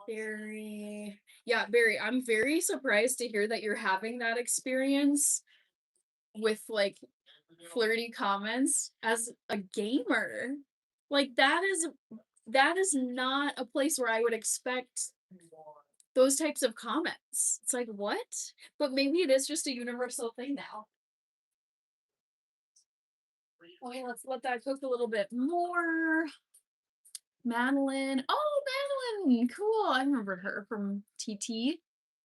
Barry. Yeah, Barry, I'm very surprised to hear that you're having that experience with like flirty comments as a gamer. Like that is not a place where I would expect those types of comments. It's like, what? But maybe it is just a universal thing now. Okay, let's let that cook a little bit more. Madeline. Oh, Madeline. Cool. I remember her from TT.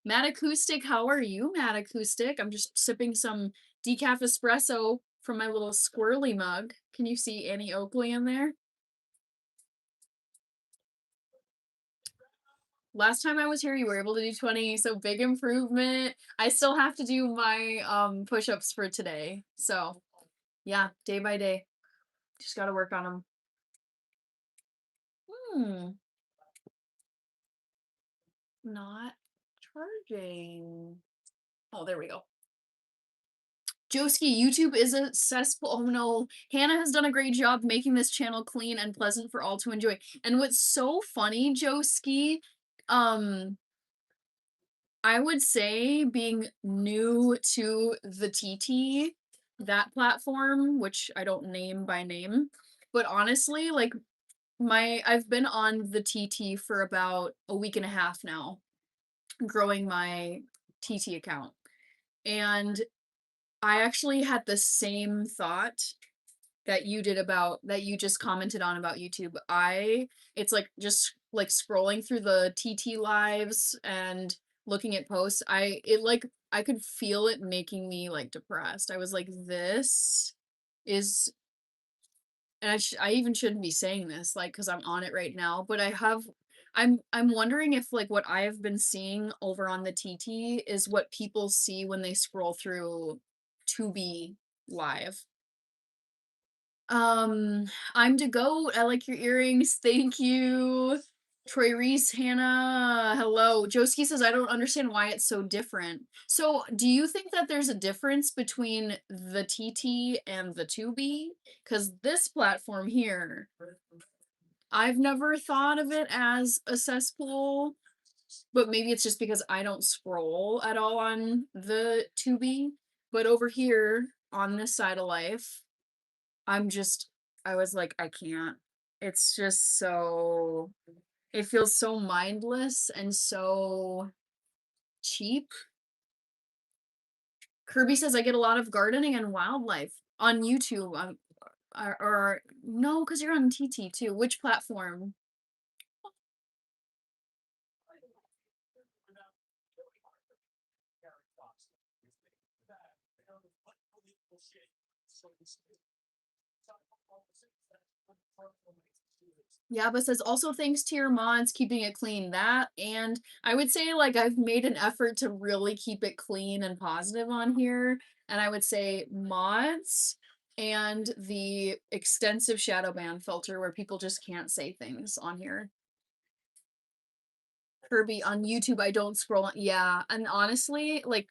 Mad Acoustic. How are you, Mad Acoustic? I'm just sipping some decaf espresso from my little squirrely mug. Can you see Annie Oakley in there? Last time I was here, you were able to do 20, so big improvement. I still have to do my push-ups for today. So, yeah, day by day. Just got to work on them. Hmm, not charging. Oh, there we go. Joski, YouTube is a cesspool. Oh no, Hannah has done a great job making this channel clean and pleasant for all to enjoy. And what's so funny, Joski, um, I would say being new to the TT, that platform, which I don't name by name, but honestly, like I've been on the TT for about a week and a half now, growing my TT account. And I actually had the same thought that you did about that you just commented on about YouTube. It's like just like scrolling through the TT lives and looking at posts. I could feel it making me like depressed. I was like, this is, and I even shouldn't be saying this like because I'm on it right now, but I'm wondering if like what I have been seeing over on the TT is what people see when they scroll through to be live. I'm to go. I like your earrings. Thank you. Troy Reese, Hannah, hello. Joski says, I don't understand why it's so different. So, do you think that there's a difference between the TT and the 2B? Because this platform here, I've never thought of it as a cesspool, but maybe it's just because I don't scroll at all on the 2B. But over here on this side of life, I was like, I can't. It's just so, it feels so mindless and so cheap. Kirby says, I get a lot of gardening and wildlife on YouTube. Or no, because you're on TT too. Which platform? Yeah, but says also thanks to your mods keeping it clean. That and I would say like I've made an effort to really keep it clean and positive on here. And I would say mods and the extensive shadow ban filter where people just can't say things on here. Kirby on YouTube, I don't scroll on. Yeah, and honestly, like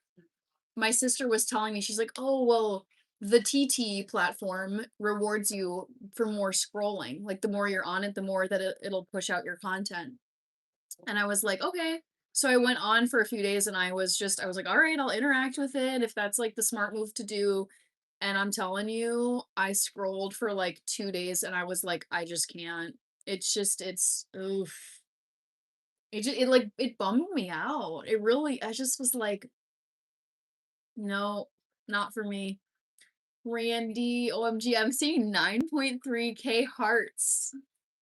my sister was telling me, she's like, oh, well, the TT platform rewards you for more scrolling. Like the more you're on it, the more that it'll push out your content. And I was like, okay. So I went on for a few days and I was like, all right, I'll interact with it if that's like the smart move to do. And I'm telling you, I scrolled for like 2 days and I was like, I just can't. It's oof. It bummed me out. It really, I just was like, no, not for me. Randy, OMG, I'm seeing 9.3K hearts.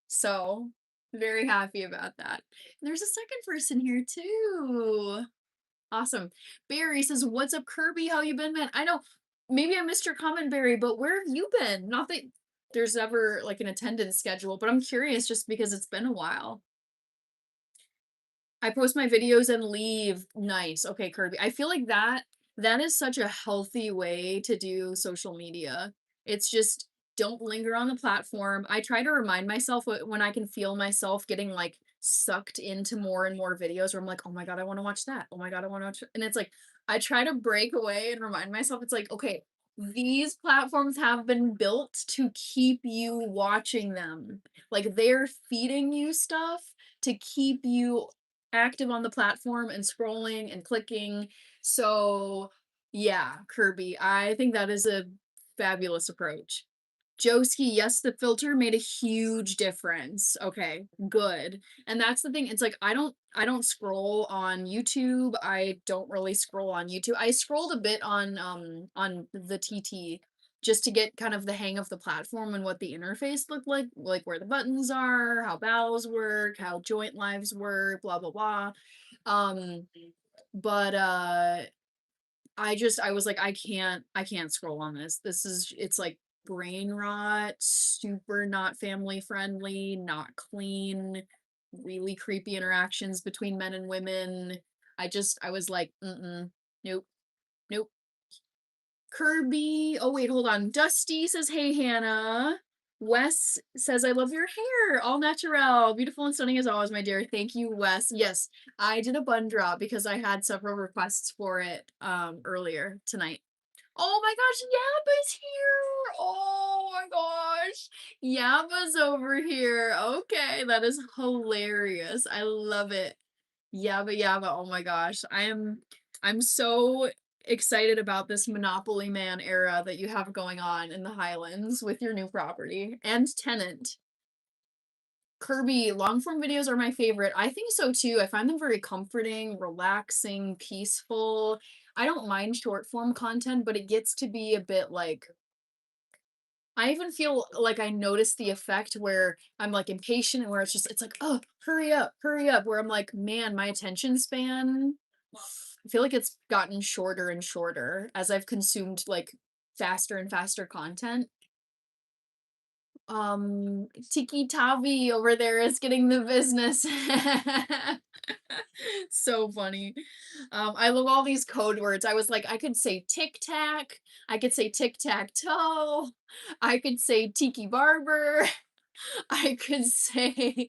So, very happy about that. There's a second person here too. Awesome. Barry says, "What's up, Kirby? How you been, man?" I know maybe I missed your comment, Barry, but where have you been? Not that there's ever like an attendance schedule, but I'm curious just because it's been a while. I post my videos and leave. Nice. Okay, Kirby. I feel like that is such a healthy way to do social media. It's just don't linger on the platform. I try to remind myself when I can feel myself getting like sucked into more and more videos where I'm like, "Oh my God, I want to watch that. Oh my God, I want to watch." And it's like I try to break away and remind myself it's like, "Okay, these platforms have been built to keep you watching them. Like they're feeding you stuff to keep you active on the platform and scrolling and clicking. So, yeah, Kirby, I think that is a fabulous approach. Joski, yes, the filter made a huge difference. Okay, good. And that's the thing. It's like I don't scroll on YouTube. I don't really scroll on YouTube. I scrolled a bit on the TT just to get kind of the hang of the platform and what the interface looked like where the buttons are, how bows work, how joint lives work, blah blah blah. Um but I was like, I can't scroll on this. It's like brain rot, super not family friendly, not clean, really creepy interactions between men and women. I was like, mm-mm, nope, nope. Kirby, oh wait, hold on. Dusty says, hey Hannah. Wes says, I love your hair, all natural, beautiful and stunning as always, my dear. Thank you, Wes. Yes, I did a bun drop because I had several requests for it earlier tonight. Oh my gosh, Yaba's here! Oh my gosh, Yaba's over here. Okay, that is hilarious. I love it. Yaba, oh my gosh. I'm so excited about this Monopoly Man era that you have going on in the Highlands with your new property and tenant. Kirby, long form videos are my favorite. I think so too. I find them very comforting, relaxing, peaceful. I don't mind short form content, but it gets to be a bit like I even feel like I notice the effect where I'm like impatient and where it's like, oh, hurry up. Where I'm like, man, my attention span, I feel like it's gotten shorter and shorter as I've consumed like faster and faster content. Tiki Tavi over there is getting the business. So funny. I love all these code words. I was like, I could say tic tac, I could say tic tac toe, I could say tiki barber, I could say,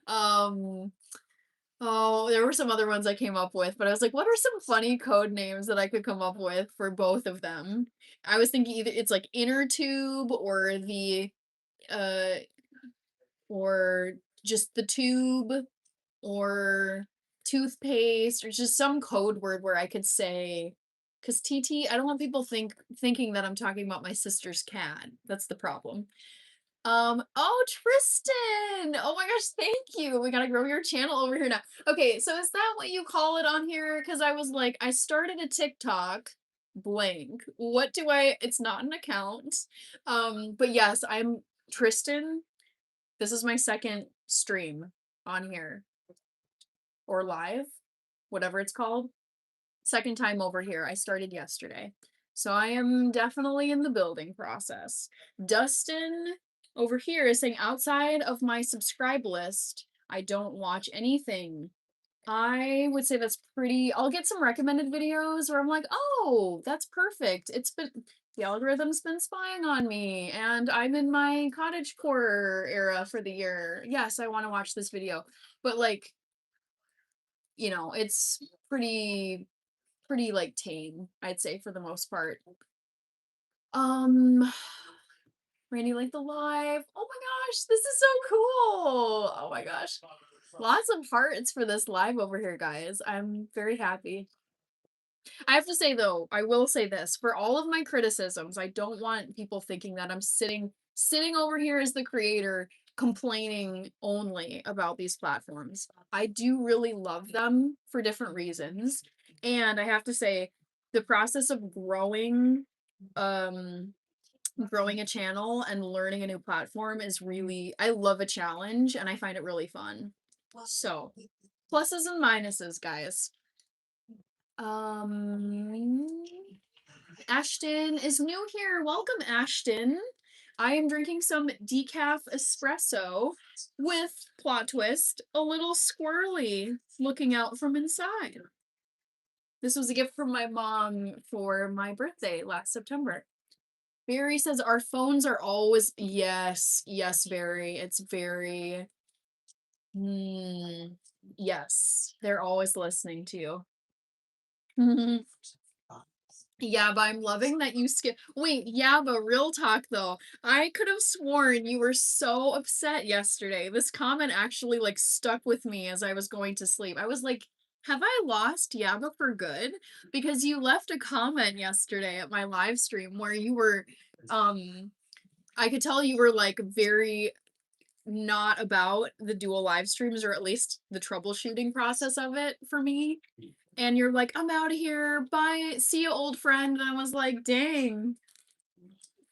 um, oh, there were some other ones I came up with, but I was like, what are some funny code names that I could come up with for both of them? I was thinking either it's like inner tube uh, or just the tube or toothpaste or just some code word where I could say because TT, I don't want people thinking that I'm talking about my sister's cat. That's the problem. Oh Tristan! Oh my gosh, thank you. We gotta grow your channel over here now. Okay, so is that what you call it on here? Because I was like, I started a TikTok blank. What do I? It's not an account. But yes, I'm Tristan. This is my second stream on here or live, whatever it's called. Second time over here. I started yesterday. So I am definitely in the building process. Dustin over here is saying outside of my subscribe list, I don't watch anything. I would say that's pretty. I'll get some recommended videos where I'm like, oh, that's perfect. The algorithm's been spying on me, and I'm in my cottagecore era for the year. Yes, I want to watch this video. But like, it's pretty like tame, I'd say for the most part. Um Randy like the live. Oh my gosh, this is so cool. Oh my gosh. Lots of hearts for this live over here, guys. I'm very happy. I have to say though, I will say this, for all of my criticisms, I don't want people thinking that I'm sitting over here as the creator complaining only about these platforms. I do really love them for different reasons. And I have to say the process of um growing a channel and learning a new platform is really I love a challenge and I find it really fun. So, pluses and minuses, guys. Um, Ashton is new here. Welcome, Ashton. I am drinking some decaf espresso with plot twist, a little squirrely looking out from inside. This was a gift from my mom for my birthday last September. Barry says our phones are always yes, Barry. It's very yes, they're always listening to you. Yeah, but I'm loving that you skip. Wait, yeah, but real talk though. I could have sworn you were so upset yesterday. This comment actually like stuck with me as I was going to sleep. I was like, have I lost Yaba for good? Because you left a comment yesterday at my live stream where you were um I could tell you were like very not about the dual live streams, or at least the troubleshooting process of it for me. And you're like, I'm out of here. Bye. See you, old friend. And I was like, dang,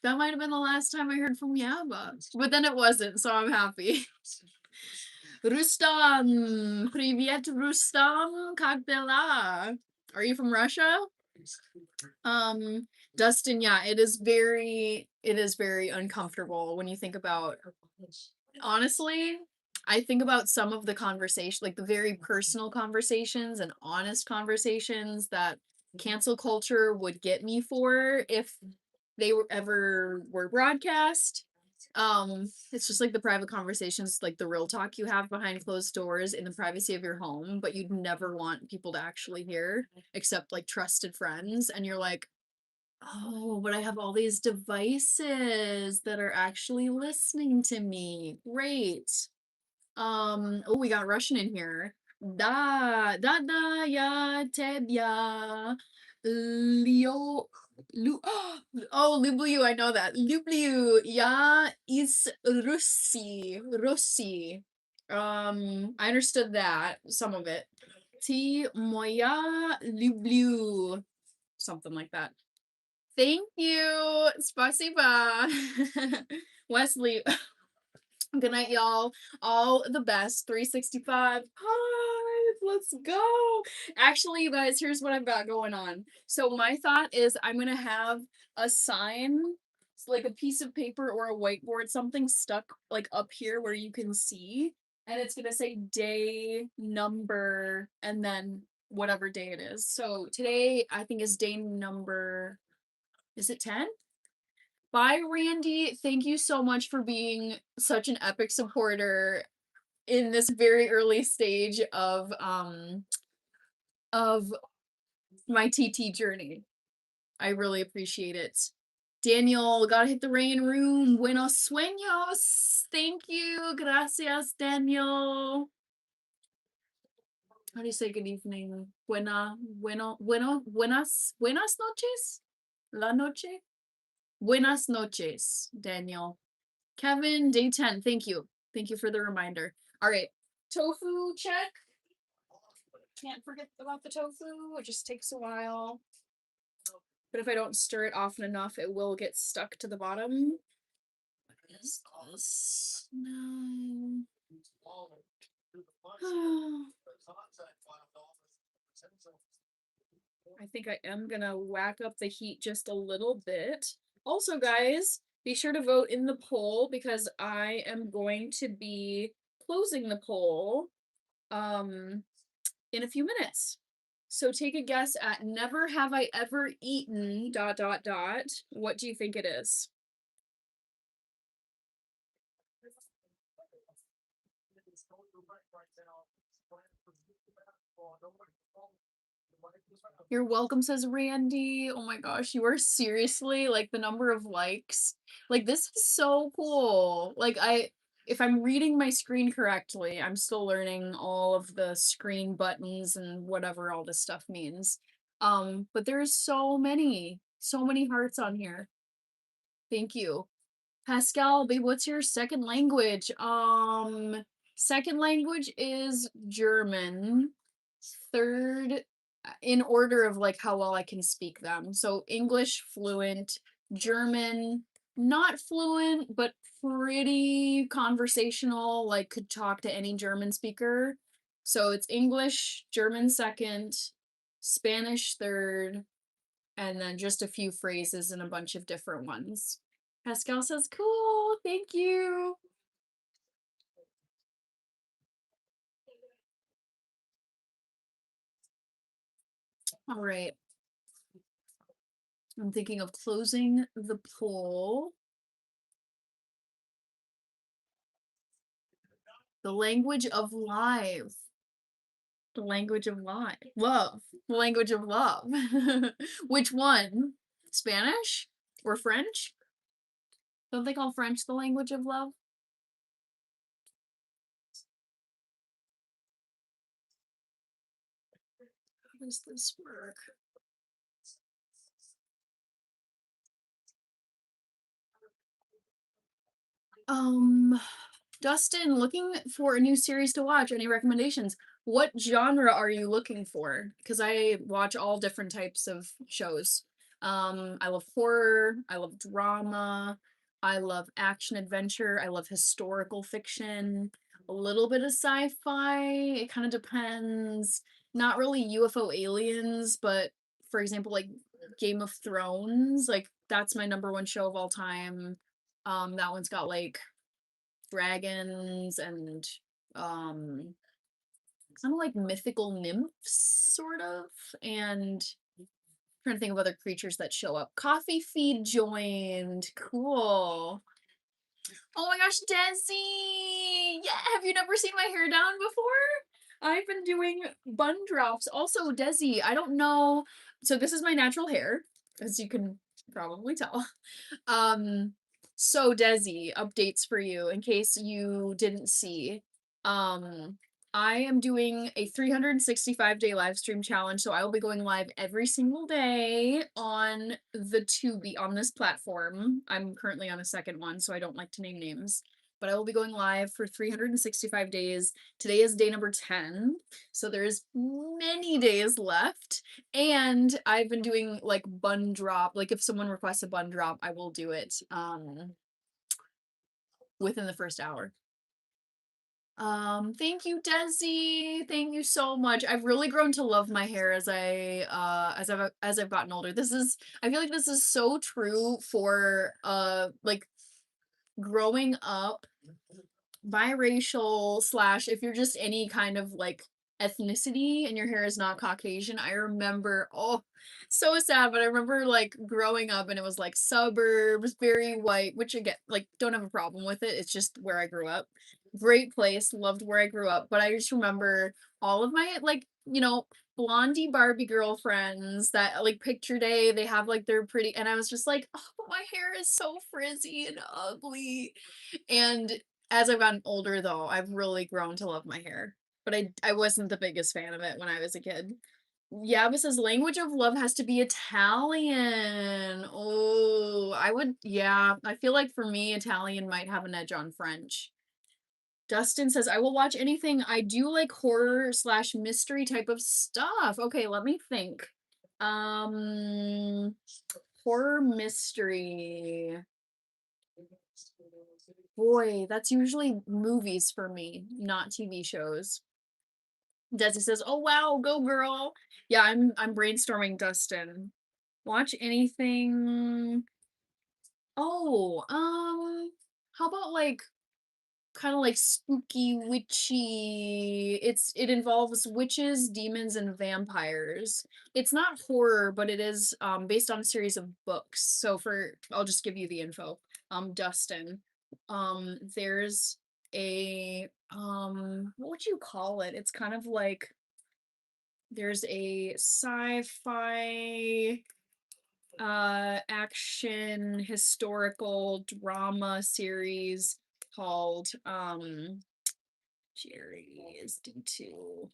that might have been the last time I heard from Yaba. But then it wasn't, so I'm happy. Rustam! Привет, Rustam! Как дела? Are you from Russia? Dustin, yeah, it is very uncomfortable when you think about, honestly, I think about some of the conversation, like the very personal conversations and honest conversations that cancel culture would get me for if they were ever were broadcast. It's just like the private conversations, like the real talk you have behind closed doors in the privacy of your home, but you'd never want people to actually hear except like trusted friends. And you're like, oh, but I have all these devices that are actually listening to me. Great. Oh, we got Russian in here. Da ya tebya Leo Lu oh, Lublю, I know that. Lublю ya is Russi. I understood that, some of it. Ti moya lublю. Something like that. Thank you. Spasiba. Wesley. Good night, y'all. All the best. 365. Hi, let's go. Actually, you guys, here's what I've got going on. So my thought is I'm gonna have a sign, like a piece of paper or a whiteboard, something stuck like up here where you can see, and it's gonna say day, number, and then whatever day it is. So today I think is day number, is it 10? Bye, Randy. Thank you so much for being such an epic supporter in this very early stage of my TT journey. I really appreciate it. Daniel, gotta hit the rain room. Buenos sueños. Thank you. Gracias, Daniel. How do you say good evening? Buenas noches? La noche? Buenas noches, Daniel. Kevin, day 10. Thank you. Thank you for the reminder. All right. Tofu check. Can't forget about the tofu. It just takes a while. But if I don't stir it often enough, it will get stuck to the bottom. What is this? No. I think I am gonna whack up the heat just a little bit. Also, guys, be sure to vote in the poll because I am going to be closing the poll in a few minutes. So take a guess at never have I ever eaten ... What do you think it is? You're welcome, says Randy. Oh my gosh, you are seriously like the number of likes. Like this is so cool. Like if I'm reading my screen correctly, I'm still learning all of the screen buttons and whatever all this stuff means. But there's so many hearts on here. Thank you. Pascal, babe, what's your second language? Second language is German. Third, in order of like how well I can speak them. So English fluent, German not fluent, but pretty conversational, like could talk to any German speaker. So it's English, German second, Spanish third, and then just a few phrases and a bunch of different ones. Pascal says, cool, thank you. All right. I'm thinking of closing the poll. The language of live. The language of live. Love. The language of love. Which one? Spanish or French? Don't they call French the language of love? How does this work? Um, Dustin, looking for a new series to watch. Any recommendations? What genre are you looking for? Because I watch all different types of shows. I love horror, I love drama, I love action adventure, I love historical fiction, a little bit of sci-fi. It kind of depends. Not really UFO aliens, but for example, like Game of Thrones, like that's my number one show of all time. That one's got like dragons and um kind of like mythical nymphs sort of, and trying to think of other creatures that show up. Coffee Feed joined. Cool. Oh my gosh, Desi! Yeah, have you never seen my hair down before? I've been doing bun drops. Also, Desi, I don't know. So this is my natural hair, as you can probably tell. Um, so Desi, updates for you in case you didn't see. Um, I am doing a 365-day live stream challenge, so I will be going live every single day on the Tubi on this platform. I'm currently on a second one, so I don't like to name names. But I will be going live for 365 days. Today is day number 10, so there's many days left. And I've been doing like bun drop. Like if someone requests a bun drop, I will do it within the first hour. Thank you, Desi. Thank you so much. I've really grown to love my hair as I've gotten older. I feel like this is so true for like growing up biracial slash if you're just any kind of like ethnicity and your hair is not Caucasian. I remember, oh, so sad, but I remember like growing up and it was like suburbs, very white, which again, like don't have a problem with it. It's just where I grew up. Great place, loved where I grew up, but I just remember all of my like, blondie Barbie girlfriends that like picture day, they have like their pretty, and I was just like, oh, but my hair is so frizzy and ugly. And as I've gotten older, though, I've really grown to love my hair. But I wasn't the biggest fan of it when I was a kid. Yeah, but says language of love has to be Italian. Oh, yeah, I feel like for me, Italian might have an edge on French. Dustin says, I will watch anything. I do like horror slash mystery type of stuff. Okay, let me think. Um, Horror mystery. Boy, that's usually movies for me, not TV shows. Desi says, "Oh wow, go girl." Yeah, I'm brainstorming Dustin. Watch anything. Oh, how about like kind of like spooky, witchy. It involves witches, demons, and vampires. It's not horror, but it is based on a series of books. So I'll just give you the info. Dustin, there's a what would you call it? It's kind of like there's a sci-fi action historical drama series called Jerry is D2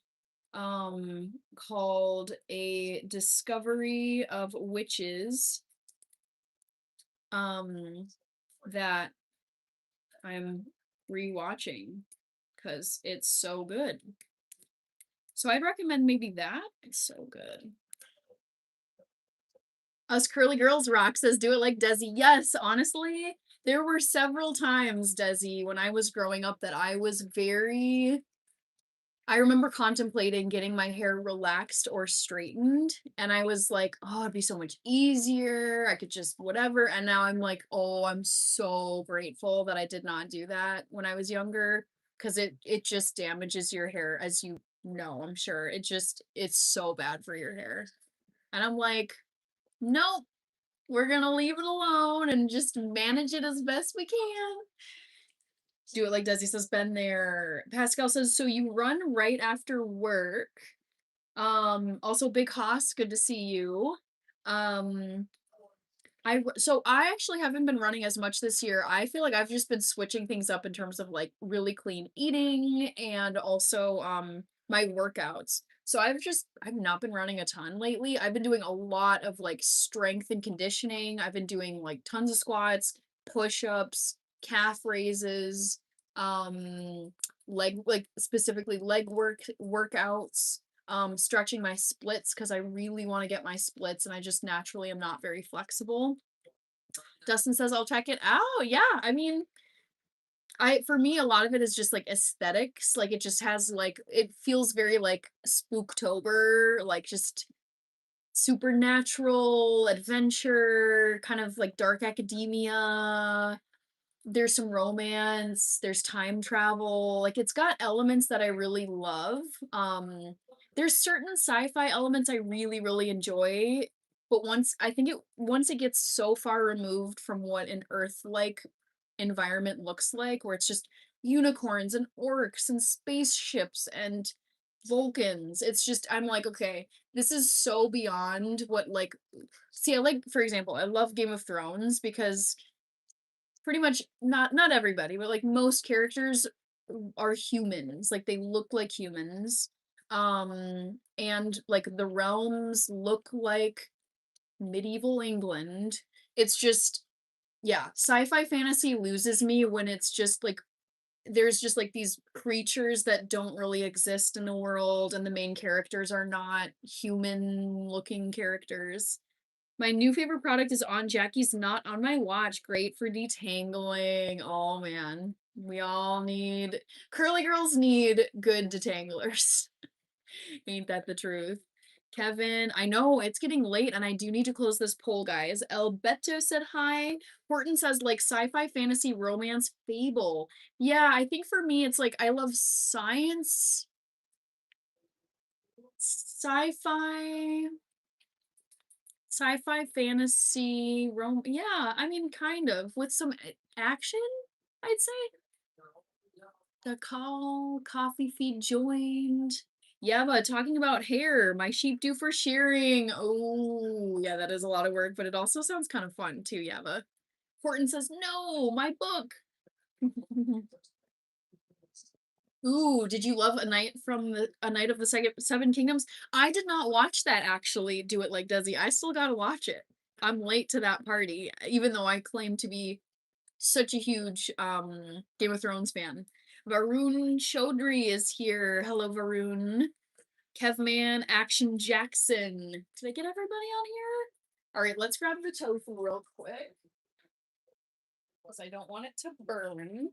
called A Discovery of Witches um that I'm rewatching because it's so good. So I'd recommend maybe that. It's so good. Us curly girls rock says do it like Desi. Yes, honestly, there were several times, Desi, when I was growing up that I remember contemplating getting my hair relaxed or straightened, and I was like, oh, it'd be so much easier. I could just whatever. And now I'm like, oh, I'm so grateful that I did not do that when I was younger, because it just damages your hair, as you know, I'm sure. It's so bad for your hair. And I'm like, nope, we're gonna leave it alone and just manage it as best we can. Do it like Desi says, been there. Pascal says, so you run right after work. Also Big Hoss, good to see you. Um, I actually haven't been running as much this year. I feel like I've just been switching things up in terms of like really clean eating and also my workouts. So I've not been running a ton lately. I've been doing a lot of like strength and conditioning. I've been doing like tons of squats, push-ups, calf raises, um, specifically leg workouts, stretching my splits because I really want to get my splits and I just naturally am not very flexible. Dustin says I'll check it out. Yeah, I mean, I for me a lot of it is just like aesthetics. Like it just has like it feels very like Spooktober, like just supernatural adventure, kind of like dark academia. There's some romance, there's time travel. Like it's got elements that I really love. There's certain sci-fi elements I really really enjoy, but once it gets so far removed from what an Earth-like environment looks like, where it's just unicorns and orcs and spaceships and Vulcans. It's just I'm like, okay, this is so beyond what like see, I like, for example, I love Game of Thrones because pretty much not everybody, but like most characters are humans. Like they look like humans. And like the realms look like medieval England. It's just yeah, sci-fi fantasy loses me when it's just like there's just like these creatures that don't really exist in the world and the main characters are not human looking characters. My new favorite product is on Jackie's Not on My Watch. Great for detangling. Oh man. We all need curly girls need good detanglers. Ain't that the truth? Kevin, I know it's getting late and I do need to close this poll, guys. El Beto said hi. Horton says like sci-fi, fantasy, romance, fable. Yeah, I think for me it's like I love science, sci-fi, sci-fi, fantasy, yeah, I mean kind of with some action, I'd say. The call, coffee feed joined. Yeah, but talking about hair, my sheep due for shearing. Oh, yeah, that is a lot of work, but it also sounds kind of fun too, Yava. Horton says, no, my book. Ooh, did you love A Night of the Seven Kingdoms? I did not watch that actually, Do It Like Desi. I still gotta watch it. I'm late to that party, even though I claim to be such a huge Game of Thrones fan. Varun Chaudhry is here. Hello, Varun. Kevman, Action Jackson. Did I get everybody on here? All right, let's grab the tofu real quick. Because I don't want it to burn.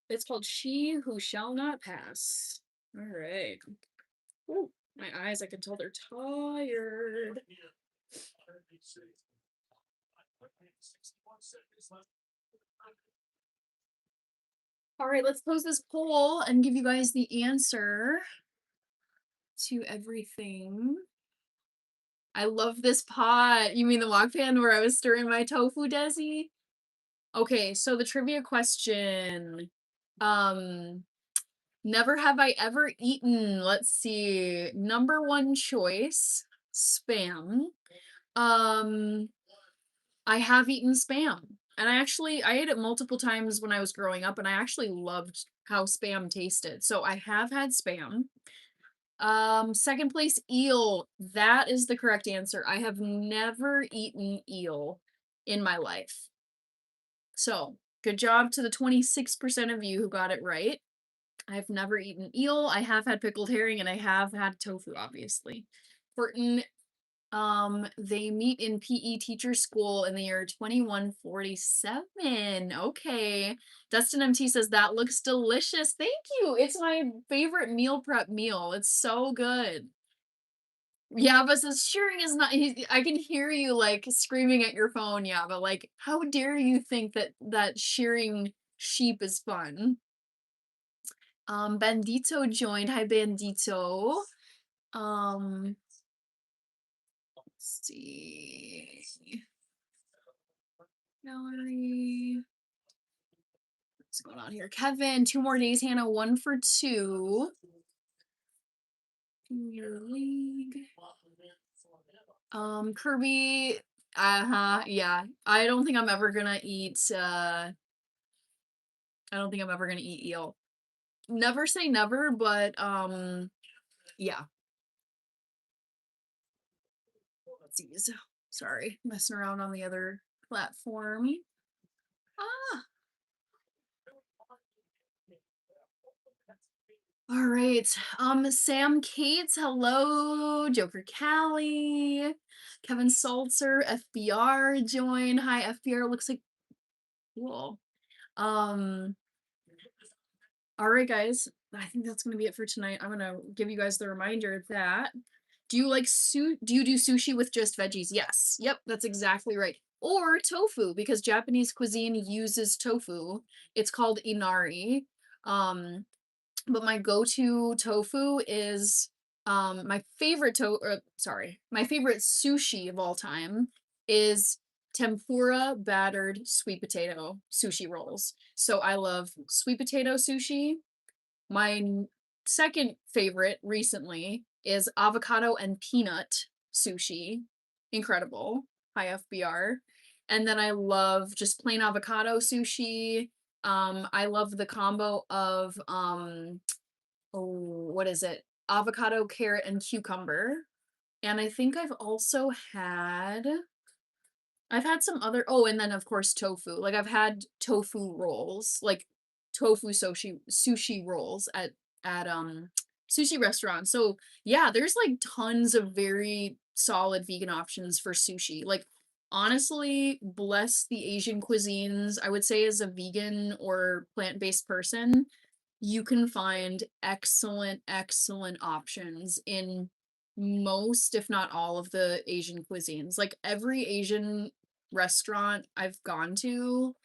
It's called She Who Shall Not Pass. All right. Ooh, my eyes, I can tell they're tired. All right, let's close this poll and give you guys the answer to everything. I love this pot. You mean the wok pan where I was stirring my tofu, Desi? Okay, so the trivia question. Never have I ever eaten. Let's see. Number one choice, Spam. Um, I have eaten Spam. And I ate it multiple times when I was growing up and I actually loved how Spam tasted. So I have had Spam. Second place, eel. That is the correct answer. I have never eaten eel in my life. So, good job to the 26% of you who got it right. I've never eaten eel. I have had pickled herring and I have had tofu, obviously. Horton, they meet in PE teacher school in the year 2147. Okay. Dustin MT says that looks delicious. Thank you. It's my favorite meal prep meal. It's so good. Yava says shearing is not I can hear you like screaming at your phone, Yava. Like, how dare you think that shearing sheep is fun? Bandito joined. Hi, Bandito. Let's see. Valerie. What's going on here? Kevin, 2 more days. Hannah, 1 for 2. Premier League. Kirby. Yeah. I don't think I'm ever gonna eat eel. never say never, but yeah. Let's see. Sorry, messing around on the other platform. Ah, all right. Sam Cates, hello. Joker Callie, Kevin Salzer, FBR join. Hi, FBR. Looks like cool. Um, all right, guys. I think that's gonna be it for tonight. I'm gonna give you guys the reminder that do you like do you do sushi with just veggies? Yes. Yep, that's exactly right. Or tofu, because Japanese cuisine uses tofu. It's called inari. Um, but my go-to tofu is my favorite sushi of all time is tempura battered sweet potato sushi rolls. So I love sweet potato sushi. My second favorite recently is avocado and peanut sushi. Incredible. High FBR. And then I love just plain avocado sushi. I love the combo of what is it? Avocado, carrot, and cucumber. And I think I've had some other and then of course tofu. Like I've had tofu rolls, like tofu sushi rolls at sushi restaurants. So yeah, there's like tons of very solid vegan options for sushi. Like honestly, bless the Asian cuisines. I would say as a vegan or plant-based person, you can find excellent options in most, if not all, of the Asian cuisines. Like every Asian restaurant I've gone to,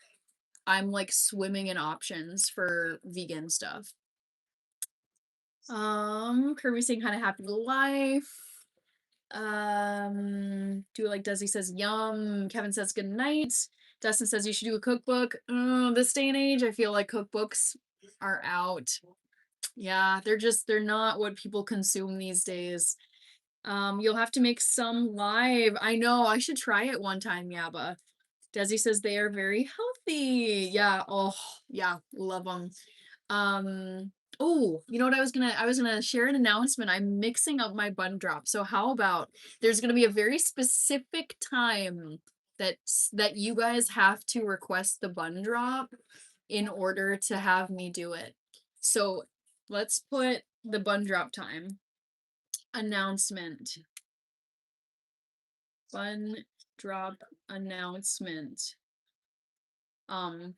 I'm like swimming in options for vegan stuff. Kirby saying kind of happy life. Do like Desi says yum. Kevin says good night. Dustin says you should do a cookbook. This day and age, I feel like cookbooks are out. Yeah, they're not what people consume these days. You'll have to make some live. I know, I should try it one time, Yaba. Desi says they are very healthy. Yeah, oh, yeah, love them. Oh, you know what I was gonna share an announcement. I'm mixing up my bun drop. So how about there's gonna be a very specific time that you guys have to request the bun drop in order to have me do it. So let's put the bun drop time. Announcement. Bun drop announcement. At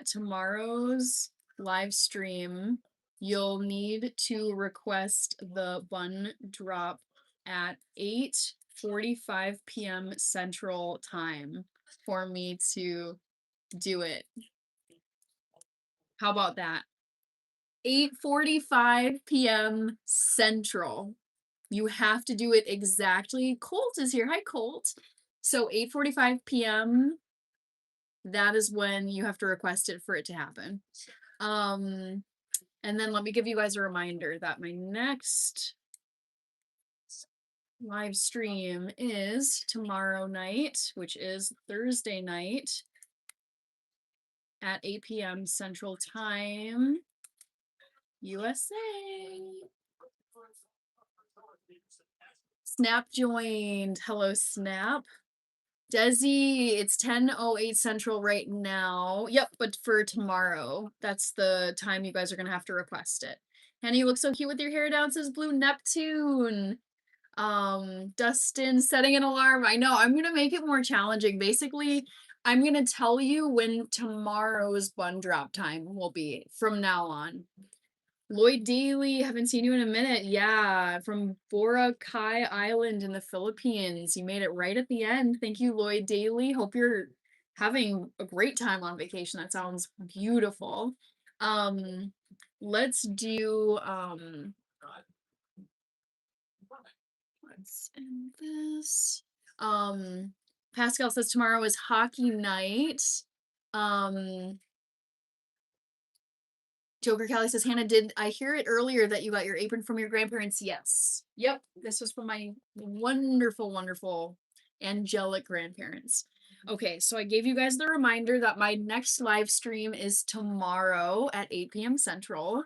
tomorrow's live stream, you'll need to request the bun drop at 8:45 p.m. Central Time for me to do it. How about that? 8:45 p.m. Central. You have to do it exactly. Colt is here. Hi, Colt. So 8:45 p.m. That is when you have to request it for it to happen. And then let me give you guys a reminder that my next live stream is tomorrow night, which is Thursday night at 8 p.m. Central Time, USA. Snap joined. Hello, Snap. Desi, it's 10:08 Central right now. Yep, but for tomorrow. That's the time you guys are gonna have to request it. Henny, you look so cute with your hair down, says Blue Neptune. Dustin setting an alarm. I know, I'm gonna make it more challenging. Basically, I'm gonna tell you when tomorrow's bun drop time will be from now on. Lloyd Daly, haven't seen you in a minute. Yeah, from Boracay Island in the Philippines. You made it right at the end. Thank you, Lloyd Daly. Hope you're having a great time on vacation. That sounds beautiful. Um, let's do let's end this. Pascal says tomorrow is hockey night. Um, Joker Callie says, Hannah, did I hear it earlier that you got your apron from your grandparents? Yes. Yep. This was from my wonderful, wonderful, angelic grandparents. Okay, so I gave you guys the reminder that my next live stream is tomorrow at 8 p.m. Central.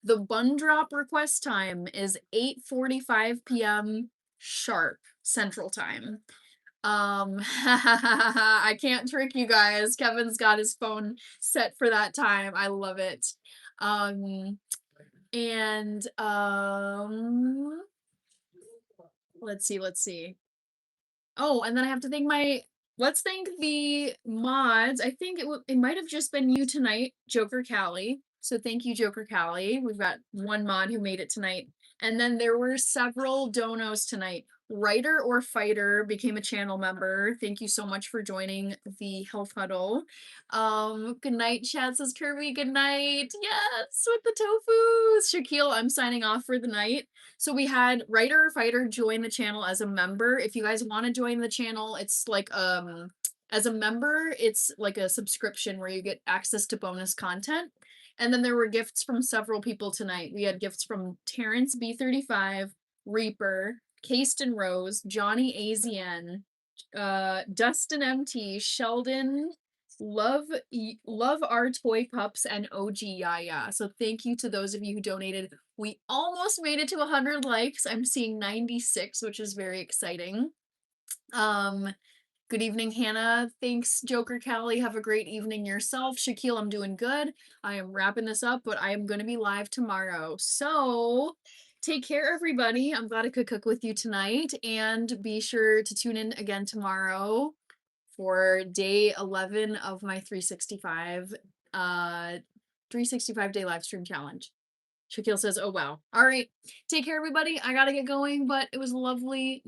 The bun drop request time is 8:45 p.m. sharp Central Time. I can't trick you guys. Kevin's got his phone set for that time. I love it. Um, and let's see. Oh, and then I have to thank my let's thank the mods. I think it might have just been you tonight, Joker Callie. So thank you, Joker Callie. We've got one mod who made it tonight. And then there were several donos tonight. Writer or Fighter became a channel member. Thank you so much for joining the Health Huddle. Good night, chat, says Kirby. Good night. Yes, with the tofus. Shaquille, I'm signing off for the night. So we had Writer or Fighter join the channel as a member. If you guys want to join the channel, it's like as a member, it's like a subscription where you get access to bonus content. And then there were gifts from several people tonight. We had gifts from Terrence B35, Reaper, Caston Rose, Johnny AZN, Dustin MT, Sheldon, love our toy pups, and OG Yaya. So thank you to those of you who donated. We almost made it to 100 likes. I'm seeing 96, which is very exciting. Good evening, Hannah. Thanks, Joker Callie. Have a great evening yourself. Shaquille, I'm doing good. I am wrapping this up, but I am going to be live tomorrow. So take care, everybody. I'm glad I could cook with you tonight. And be sure to tune in again tomorrow for day 11 of my 365 day live stream challenge. Shaquille says, oh wow. All right. Take care, everybody. I gotta get going, but it was lovely.